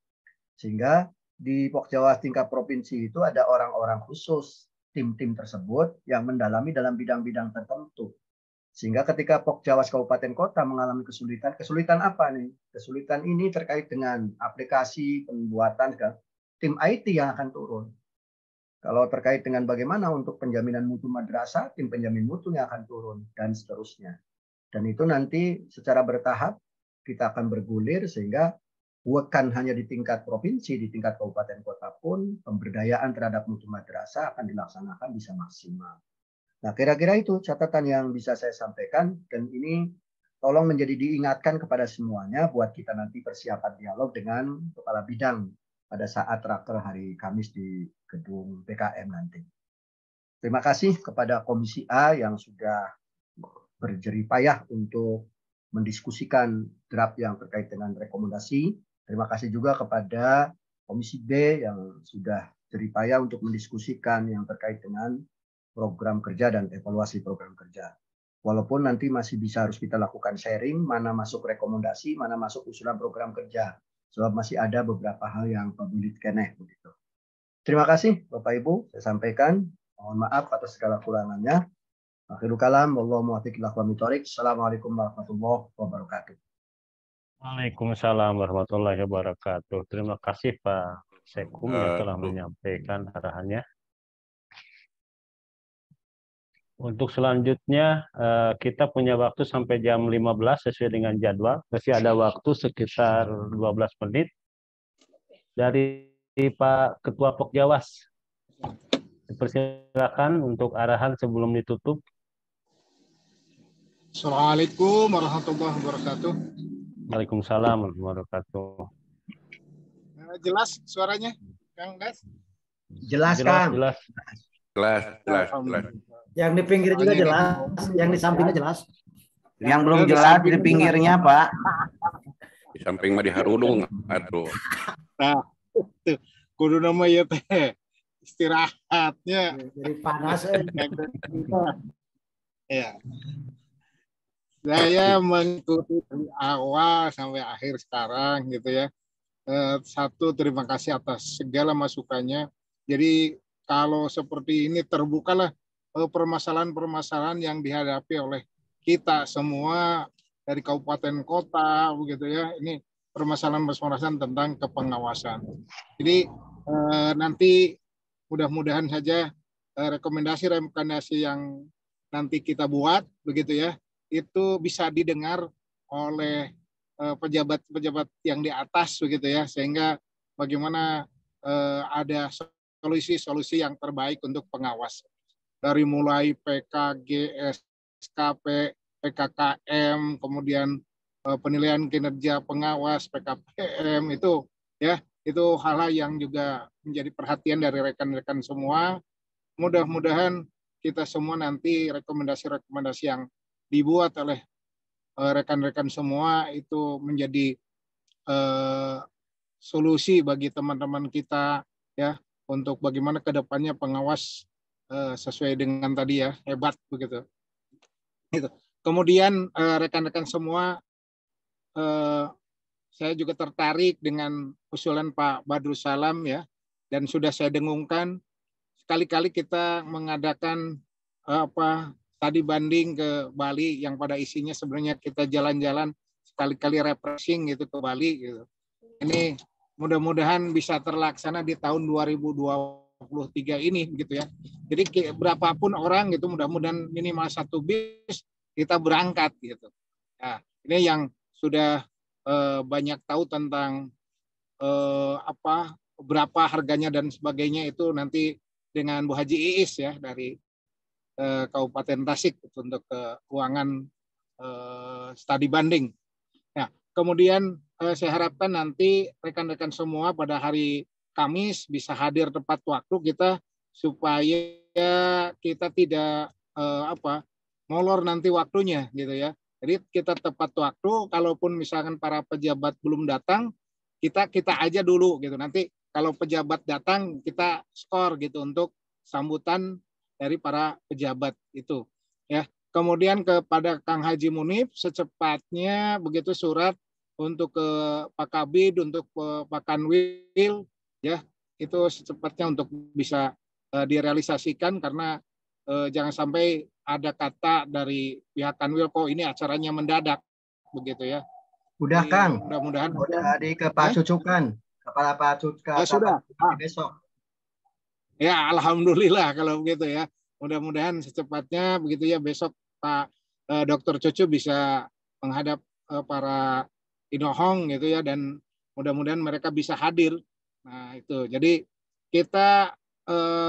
Sehingga di Pokjawas tingkat provinsi itu ada orang-orang khusus tim-tim tersebut yang mendalami dalam bidang-bidang tertentu. Sehingga ketika Pokjawas kabupaten kota mengalami kesulitan apa nih? Kesulitan ini terkait dengan aplikasi pembuatan tim IT yang akan turun. Kalau terkait dengan bagaimana untuk penjaminan mutu madrasah, tim penjamin mutu yang akan turun dan seterusnya. Dan itu nanti secara bertahap kita akan bergulir sehingga bukan hanya di tingkat provinsi, di tingkat kabupaten kota pun pemberdayaan terhadap mutu madrasah akan dilaksanakan bisa maksimal. Nah, kira-kira itu catatan yang bisa saya sampaikan dan ini tolong menjadi diingatkan kepada semuanya buat kita nanti persiapan dialog dengan kepala bidang pada saat raker hari Kamis di gedung PKM nanti. Terima kasih kepada Komisi A yang sudah berjerih payah untuk mendiskusikan draft yang terkait dengan rekomendasi. Terima kasih juga kepada Komisi B yang sudah jerih payah untuk mendiskusikan yang terkait dengan program kerja dan evaluasi program kerja. Walaupun nanti masih bisa harus kita lakukan sharing, mana masuk rekomendasi, mana masuk usulan program kerja. Sebab masih ada beberapa hal yang pemilik keneh begitu. Terima kasih Bapak Ibu, saya sampaikan. Mohon maaf atas segala kurangannya. Akhirul kalam, wallahu muwaffiq ila aqwamit thoriq. Assalamualaikum warahmatullahi wabarakatuh. Waalaikumsalam warahmatullahi wabarakatuh. Terima kasih Pak Sekum yang telah menyampaikan arahannya. Untuk selanjutnya kita punya waktu sampai jam 15 sesuai dengan jadwal. Masih ada waktu sekitar 12 menit. Dari Pak Ketua Pokjawas. Dipersilakan untuk arahan sebelum ditutup. Assalamualaikum warahmatullahi wabarakatuh. Waalaikumsalam warahmatullahi wabarakatuh. Jelas suaranya, Kang Das? Jelas, Kang. Jelas. Jelas. Yang di pinggir juga jelas, yang di sampingnya jelas. Yang belum jelas di pinggirnya, Pak. Di samping mah diharudung, aduh. Nah, itu kudu nama ya teh istirahatnya. Jadi panas. Ya. Saya mengikuti dari awal sampai akhir sekarang gitu ya. Satu, terima kasih atas segala masukannya. Jadi kalau seperti ini terbukalah permasalahan-permasalahan yang dihadapi oleh kita semua dari kabupaten kota begitu ya. Ini permasalahan-permasalahan tentang kepengawasan. Jadi nanti mudah-mudahan saja rekomendasi-rekomendasi yang nanti kita buat begitu ya, itu bisa didengar oleh pejabat-pejabat yang di atas begitu ya, sehingga bagaimana ada solusi-solusi yang terbaik untuk pengawas. Dari mulai PKG, SKP, PKKM, kemudian penilaian kinerja pengawas, PKPM itu ya, itu hal-hal yang juga menjadi perhatian dari rekan-rekan semua. Mudah-mudahan kita semua nanti rekomendasi-rekomendasi yang dibuat oleh rekan-rekan semua itu menjadi solusi bagi teman-teman kita ya, untuk bagaimana ke depannya pengawas sesuai dengan tadi ya, hebat begitu. Itu. Kemudian rekan-rekan semua, saya juga tertarik dengan usulan Pak Badrul Salam ya, dan sudah saya dengungkan sekali-kali kita mengadakan tadi banding ke Bali yang pada isinya sebenarnya kita jalan-jalan sekali-kali refreshing gitu ke Bali gitu. Ini mudah-mudahan bisa terlaksana di tahun 2023 ini gitu ya. Jadi berapapun orang gitu, mudah-mudahan minimal 1 bis kita berangkat gitu. Nah, ini yang sudah banyak tahu tentang berapa harganya dan sebagainya, itu nanti dengan Bu Haji Iis ya dari Kabupaten Tasik untuk keuangan studi banding. Nah, kemudian saya harapkan nanti rekan-rekan semua pada hari Kamis bisa hadir tepat waktu kita, supaya kita tidak molor nanti waktunya gitu ya. Jadi kita tepat waktu, kalaupun misalkan para pejabat belum datang, kita aja dulu gitu. Nanti kalau pejabat datang, kita skor gitu untuk sambutan dari para pejabat itu. Ya. Kemudian kepada Kang Haji Munib, secepatnya begitu surat untuk ke Pak Kabid, untuk Pak Kanwil, ya itu secepatnya untuk bisa direalisasikan, karena jangan sampai ada kata dari pihak Kanwil kok ini acaranya mendadak begitu ya. Udah Kang, mudah-mudahan udah ke Pak Cucukan, kepala Pak Cucukan sudah besok. Ya alhamdulillah kalau begitu ya. Mudah-mudahan secepatnya begitu ya, besok Pak Dr. Cucu bisa menghadap para inohong gitu ya, dan mudah-mudahan mereka bisa hadir. Nah itu, jadi kita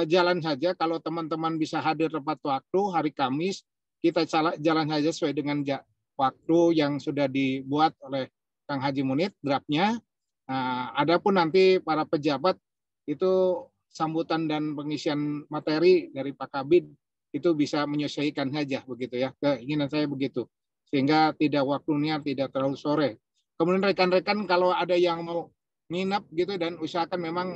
jalan saja. Kalau teman-teman bisa hadir tepat waktu hari Kamis, kita jalan saja sesuai dengan waktu yang sudah dibuat oleh Kang Haji Munit draftnya. Adapun nanti para pejabat itu sambutan dan pengisian materi dari Pak Kabid itu bisa menyesuaikan saja begitu ya, keinginan saya begitu, sehingga tidak waktunya tidak terlalu sore. Kemudian rekan-rekan kalau ada yang mau nginap gitu dan usahakan memang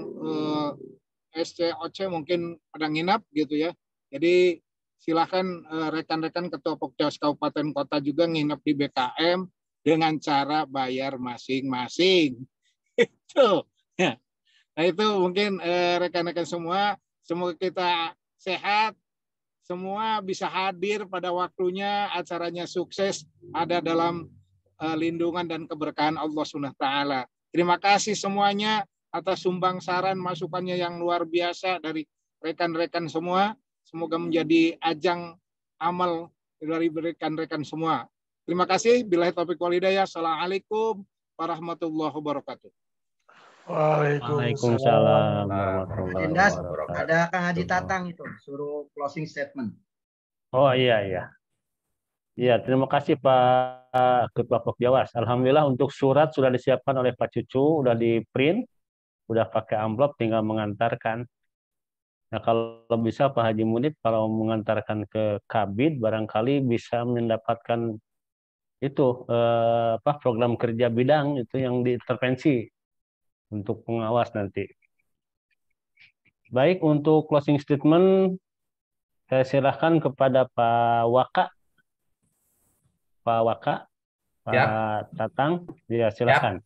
SCOC mungkin ada nginap gitu ya. Jadi silakan rekan-rekan Ketua Pokjawas Kabupaten Kota juga nginap di BKM dengan cara bayar masing-masing. Itu. Ya. Nah itu mungkin rekan-rekan semua, semoga kita sehat, semua bisa hadir pada waktunya, acaranya sukses, ada dalam lindungan dan keberkahan Allah SWT. Terima kasih semuanya atas sumbang saran masukannya yang luar biasa dari rekan-rekan semua. Semoga menjadi ajang amal dari rekan-rekan semua. Terima kasih. Billahi taufiq wal hidayah. Assalamualaikum warahmatullahi wabarakatuh. Waalaikumsalam warahmatullahi Indas, wabarakatuh. ada Kang Haji Tatang itu suruh closing statement. Oh iya. Iya, terima kasih Pak Ketua Pokjawas. Alhamdulillah untuk surat sudah disiapkan oleh Pak Cucu, udah di print, udah pakai amplop, tinggal mengantarkan. Nah kalau bisa Pak Haji Munit kalau mengantarkan ke Kabid barangkali bisa mendapatkan itu program kerja bidang itu yang diintervensi untuk pengawas nanti. Baik, untuk closing statement saya silakan kepada Pak Waka. Pak Waka, Pak Tatang, ya silakan.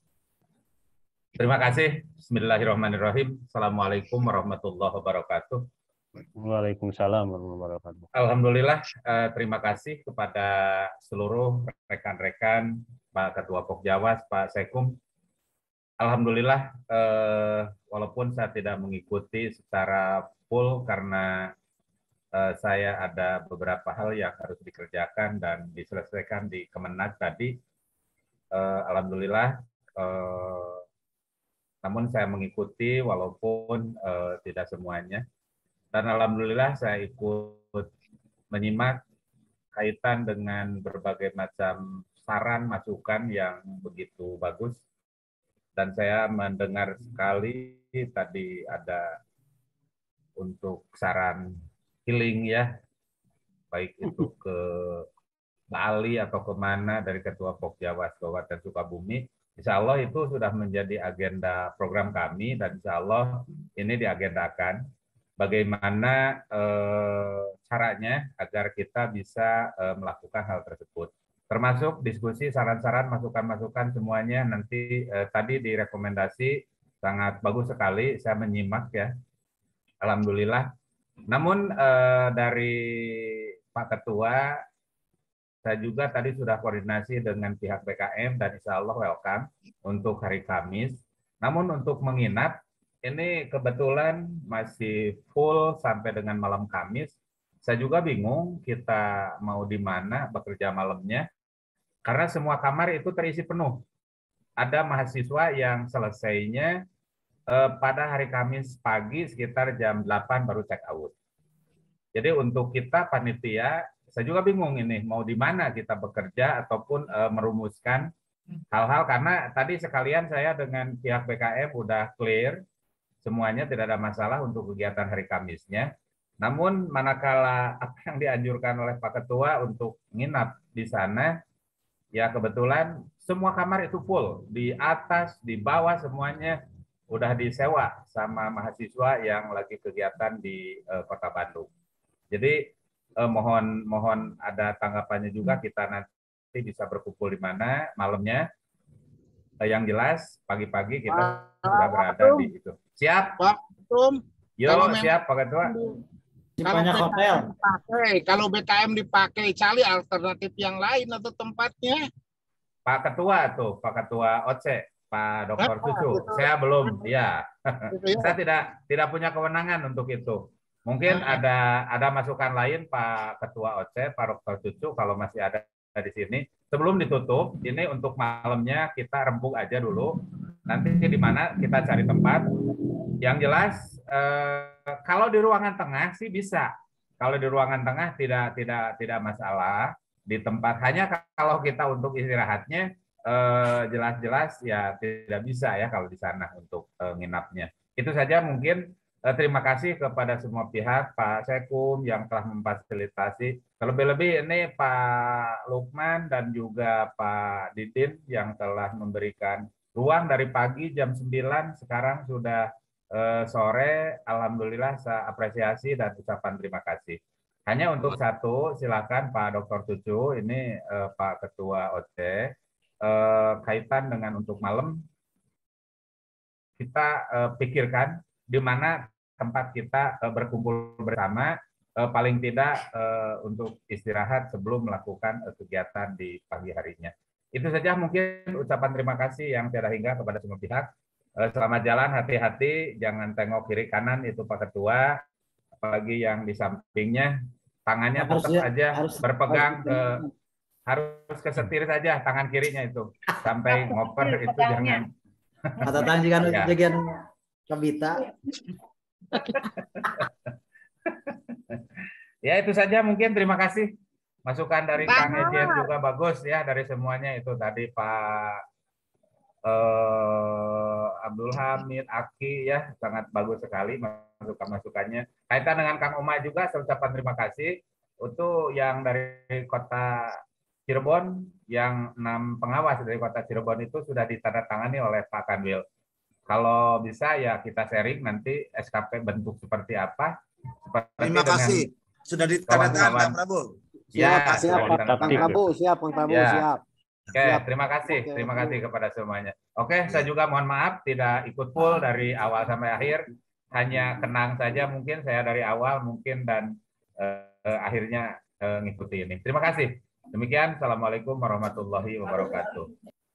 Terima kasih. Bismillahirrahmanirrahim. Assalamualaikum warahmatullahi wabarakatuh. Waalaikumsalam warahmatullahi wabarakatuh. Alhamdulillah, terima kasih kepada seluruh rekan-rekan, Pak Ketua Pokjawas, Pak Sekum. Alhamdulillah, walaupun saya tidak mengikuti secara full karena saya ada beberapa hal yang harus dikerjakan dan diselesaikan di Kemenak tadi. Alhamdulillah, namun saya mengikuti walaupun tidak semuanya. Dan alhamdulillah saya ikut menyimak kaitan dengan berbagai macam saran masukan yang begitu bagus. Dan saya mendengar sekali tadi ada untuk saran healing ya, baik itu ke Bali atau kemana dari Ketua Pokjawas Kabupaten Sukabumi. Insya Allah itu sudah menjadi agenda program kami dan insya Allah ini diagendakan bagaimana caranya agar kita bisa melakukan hal tersebut. Termasuk diskusi, saran-saran, masukan-masukan semuanya nanti tadi direkomendasi sangat bagus sekali, saya menyimak ya. Alhamdulillah. Namun dari Pak Ketua, saya juga tadi sudah koordinasi dengan pihak BKM dan insya Allah welcome untuk hari Kamis. Namun untuk menginap, ini kebetulan masih full sampai dengan malam Kamis. Saya juga bingung kita mau di mana bekerja malamnya, karena semua kamar itu terisi penuh. Ada mahasiswa yang selesainya pada hari Kamis pagi sekitar jam 8 baru check out. Jadi untuk kita panitia, saya juga bingung ini mau di mana kita bekerja ataupun merumuskan hal-hal, karena tadi sekalian saya dengan pihak BKM udah clear semuanya, tidak ada masalah untuk kegiatan hari Kamisnya. Namun manakala apa yang dianjurkan oleh Pak Ketua untuk nginap di sana, ya kebetulan semua kamar itu full, di atas, di bawah semuanya udah disewa sama mahasiswa yang lagi kegiatan di Kota Bandung. Jadi mohon ada tanggapannya juga, kita nanti bisa berkumpul di mana malamnya. Yang jelas pagi-pagi kita sudah berada di itu. Siap? Pak Ketum. Yo, siap Pak Ketua. Kalau BKM dipakai, cari alternatif yang lain atau tempatnya. Pak Ketua tuh, Pak Ketua OC, Pak Dr. Cucu. Saya belum, ya. Saya tidak punya kewenangan untuk itu. Mungkin ada masukan lain Pak Ketua OC, Pak Dr. Cucu kalau masih ada di sini. Sebelum ditutup, ini untuk malamnya kita rembuk aja dulu. Nanti di mana kita cari tempat. Yang jelas kalau di ruangan tengah sih bisa. Kalau di ruangan tengah tidak masalah. di tempat. Hanya kalau kita untuk istirahatnya jelas-jelas ya tidak bisa ya kalau di sana untuk nginapnya. Itu saja mungkin. Terima kasih kepada semua pihak, Pak Sekum yang telah memfasilitasi. Terlebih-lebih ini Pak Lukman dan juga Pak Didin yang telah memberikan ruang dari pagi jam 9, sekarang sudah sore. Alhamdulillah saya apresiasi dan ucapan terima kasih. Hanya untuk satu, silakan Pak Dr. Cucu, ini Pak Ketua OC, kaitan dengan untuk malam, kita pikirkan di mana tempat kita berkumpul bersama, paling tidak untuk istirahat sebelum melakukan kegiatan di pagi harinya. Itu saja mungkin ucapan terima kasih yang tiada hingga kepada semua pihak. Selamat jalan, hati-hati, jangan tengok kiri kanan itu Pak Ketua, apalagi yang di sampingnya, tangannya tetap saja berpegang harus kesetir saja tangan kirinya itu, sampai ngoper itu jangan. Atau tangan bagian kebita. Ya itu saja mungkin, terima kasih. Masukan dari Kang Ejen juga bagus ya, dari semuanya itu tadi Pak Abdul Hamid, Aki ya, sangat bagus sekali masukan-masukannya. Kaitan dengan Kang Oma juga saya ucapkan terima kasih untuk yang dari Kota Cirebon, yang 6 pengawas dari Kota Cirebon itu sudah ditandatangani oleh Pak Kanwil. Kalau bisa ya kita sharing nanti SKP bentuk seperti apa. Terima kasih. Sudah ditandatangani Pak Prabowo. Ya, siap Kang Prabowo, siap Kang Prabowo, siap. Oke, terima kasih. Terima kasih kepada semuanya. Oke, saya juga mohon maaf tidak ikut full dari awal sampai akhir. Hanya kenang saja mungkin saya dari awal mungkin dan akhirnya ngikuti ini. Terima kasih. Demikian, Assalamualaikum warahmatullahi wabarakatuh.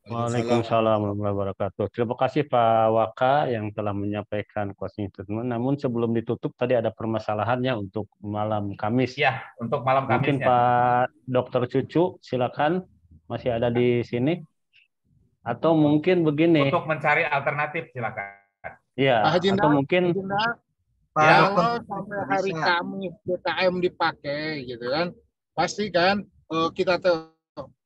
Waalaikumsalam warahmatullahi wabarakatuh. Terima kasih Pak Waka yang telah menyampaikan closing statement. Namun sebelum ditutup tadi ada permasalahannya untuk malam Kamis. Ya, untuk malam Kamis. Mungkin Pak Dr. Cucu, silakan masih ada di sini. Atau mungkin begini. Untuk mencari alternatif silakan. Iya. Atau mungkin. Kalau sampai hari Kamis BKM dipakai, gitu kan, pasti kan kita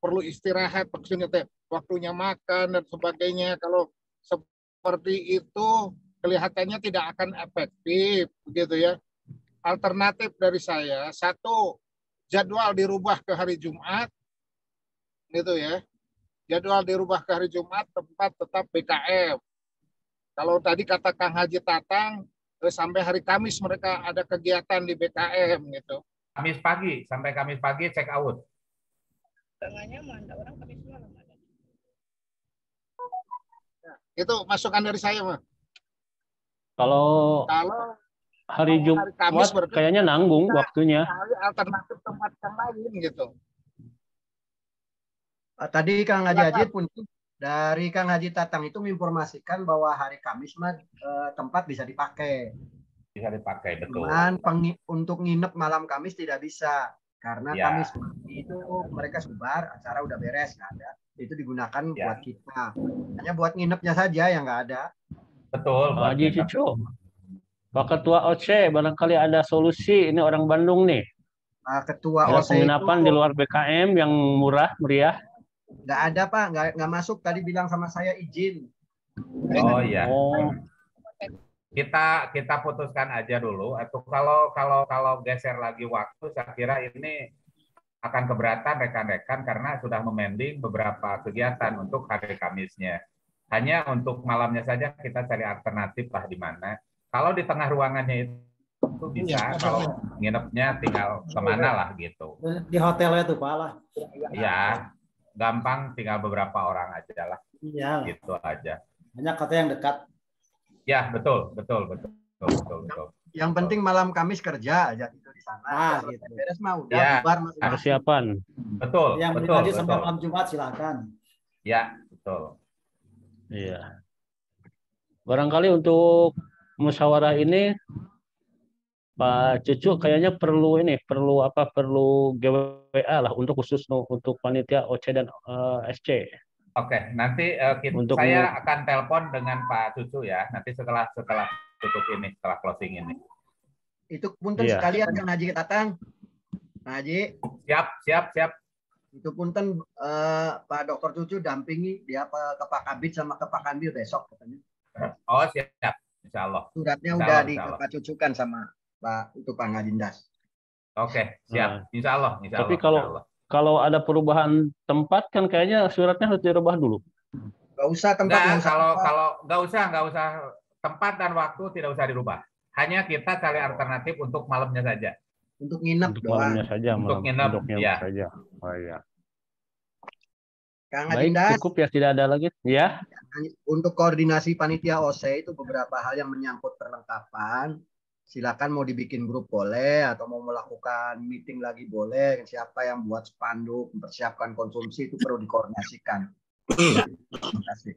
perlu istirahat, maksudnya waktunya makan dan sebagainya. Kalau seperti itu kelihatannya tidak akan efektif, begitu ya. Alternatif dari saya, satu, jadwal dirubah ke hari Jumat, gitu ya. Jadwal dirubah ke hari Jumat, tempat tetap BKM. Kalau tadi kata Kang Haji Tatang, sampai hari Kamis mereka ada kegiatan di BKM, gitu. Kamis pagi, sampai Kamis pagi check out. Tengahnya mana orang Kamis malam ada. Itu masukan dari saya, Mas. Kalau hari Jumat kayaknya nanggung waktunya. Alternatif tempat yang lain gitu. Tadi Kang Haji Ajit pun dari Kang Haji Tatang itu menginformasikan bahwa hari Kamis tempat bisa dipakai. Bisa dipakai, betul. Cuman untuk nginep malam Kamis tidak bisa. Karena ya. Kamis itu mereka sebar, acara udah beres, nggak ada. Itu digunakan buat kita. Hanya buat nginepnya saja yang nggak ada. Betul. Pak Haji Cucu, Pak Ketua OC, barangkali ada solusi. Ini orang Bandung nih. Pak Ketua ada OC penginapan itu di luar BKM yang murah, meriah. Nggak ada Pak, nggak masuk. Tadi bilang sama saya izin. Oh iya. Oh. Kita putuskan aja dulu. Atau kalau geser lagi waktu, saya kira ini akan keberatan rekan-rekan karena sudah memending beberapa kegiatan untuk hari Kamisnya. Hanya untuk malamnya saja kita cari alternatif lah di mana. Kalau di tengah ruangannya itu bisa, kalau nginepnya tinggal kemana lah gitu. Di hotelnya tuh Pak lah. Ya, gampang tinggal beberapa orang aja lah. Iya. Gitu aja. Banyak hotel yang dekat. Ya, betul. Yang penting malam Kamis kerja aja itu di sana. Gitu. Beres mah udah ya, bubar persiapan. Betul. Yang betul, betul. Sampai malam Jumat silakan. Ya, betul. Iya. Barangkali untuk musyawarah ini Pak Cucu kayaknya perlu GWA lah untuk khusus untuk panitia OC dan SC. Oke, nanti saya akan telepon dengan Pak Cucu ya. Nanti setelah tutup ini, setelah closing ini. Itu punten sekalian Kang Haji Tatang. Kang Haji. Siap. Itu punten Pak Dr. Cucu dampingi dia ke Pak Kabid sama ke Pak Kanwil besok katanya. Oh siap, insya Allah. Suratnya udah dipacucukan sama Pak Ngadindas. Oke, siap. Insya Allah. Tapi kalau ada perubahan tempat kan kayaknya suratnya harus dirubah dulu. Nggak usah tempat. Kalau nggak usah tempat dan waktu tidak usah dirubah. Hanya kita cari alternatif untuk malamnya saja. Untuk nginep doang. Malamnya saja. Untuk nginep ya. Saja. Oh iya. Kang Baik, Adindas, cukup ya, tidak ada lagi. Ya. Untuk koordinasi panitia OC itu beberapa hal yang menyangkut perlengkapan. Silakan mau dibikin grup boleh atau mau melakukan meeting lagi boleh. Siapa yang buat spanduk, mempersiapkan konsumsi itu perlu dikoordinasikan. Terima kasih.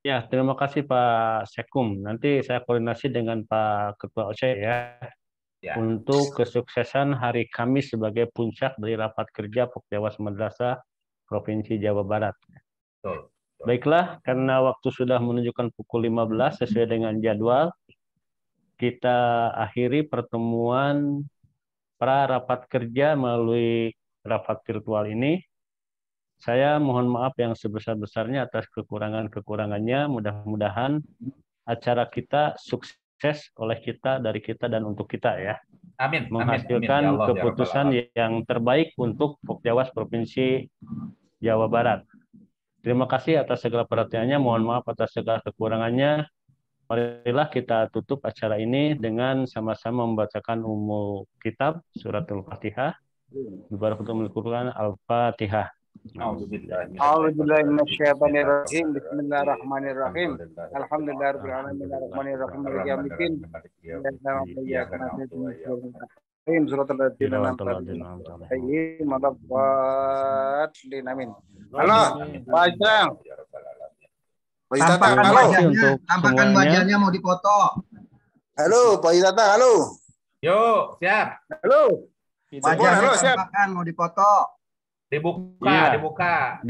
Ya, terima kasih Pak Sekum. Nanti saya koordinasi dengan Pak Ketua OC ya. Untuk kesuksesan hari Kamis sebagai puncak dari rapat kerja Pokjawas Madrasah Provinsi Jawa Barat. Betul. Baiklah, karena waktu sudah menunjukkan pukul 15 sesuai dengan jadwal, kita akhiri pertemuan rapat kerja melalui rapat virtual ini. Saya mohon maaf yang sebesar-besarnya atas kekurangan-kekurangannya. Mudah-mudahan acara kita sukses oleh kita, dari kita, dan untuk kita ya. Amin. Menghasilkan Amin. keputusan yang terbaik untuk Pokjawas Provinsi Jawa Barat. Terima kasih atas segala perhatiannya. Mohon maaf atas segala kekurangannya. Marilah kita tutup acara ini dengan sama-sama membacakan Ummul Kitab Suratul Fatihah. Bismillahirrahmanirrahim. Al-Fatihah. A'udzubillahiminasyaitonirrajim. Bismillahirrahmanirrahim. Alhamdulillahirabbil alamin arrahmanirrahim maliki yaumiddin. Suratul ladzina an'amta alaihim amin. Halo, Pak Islam. Tampakkan wajahnya mau dipoto. Halo, Pak Isata, halo. Yuk, siap. Halo. Wajahnya tampakkan mau dipoto. Dibuka.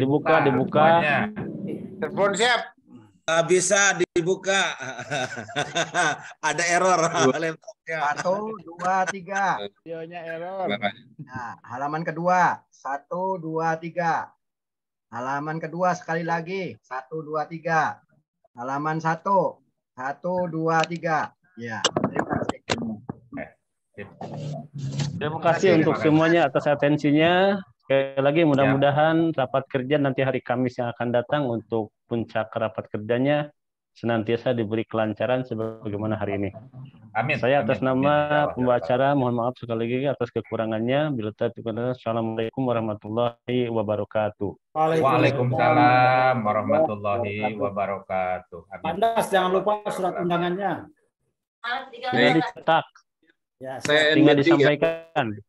Telepon siap. Bisa dibuka. Ada error laptopnya. 1, 2, 3. Videonya error. Nah, halaman kedua. 1, 2, 3. Halaman kedua sekali lagi. 1, 2, 3. Halaman 1. 1, 2, 3. Ya, terima kasih. Terima kasih untuk semuanya atas atensinya. Sekali lagi mudah-mudahan rapat kerja nanti hari Kamis yang akan datang untuk puncak rapat kerjanya senantiasa diberi kelancaran sebagaimana hari ini. Amin. Saya atas nama pembawa acara mohon maaf sekali lagi atas kekurangannya. Assalamualaikum warahmatullahi wabarakatuh. Waalaikumsalam warahmatullahi wabarakatuh. Pandas, jangan lupa surat undangannya. Tinggal dicetak. Ya, tinggal disampaikan.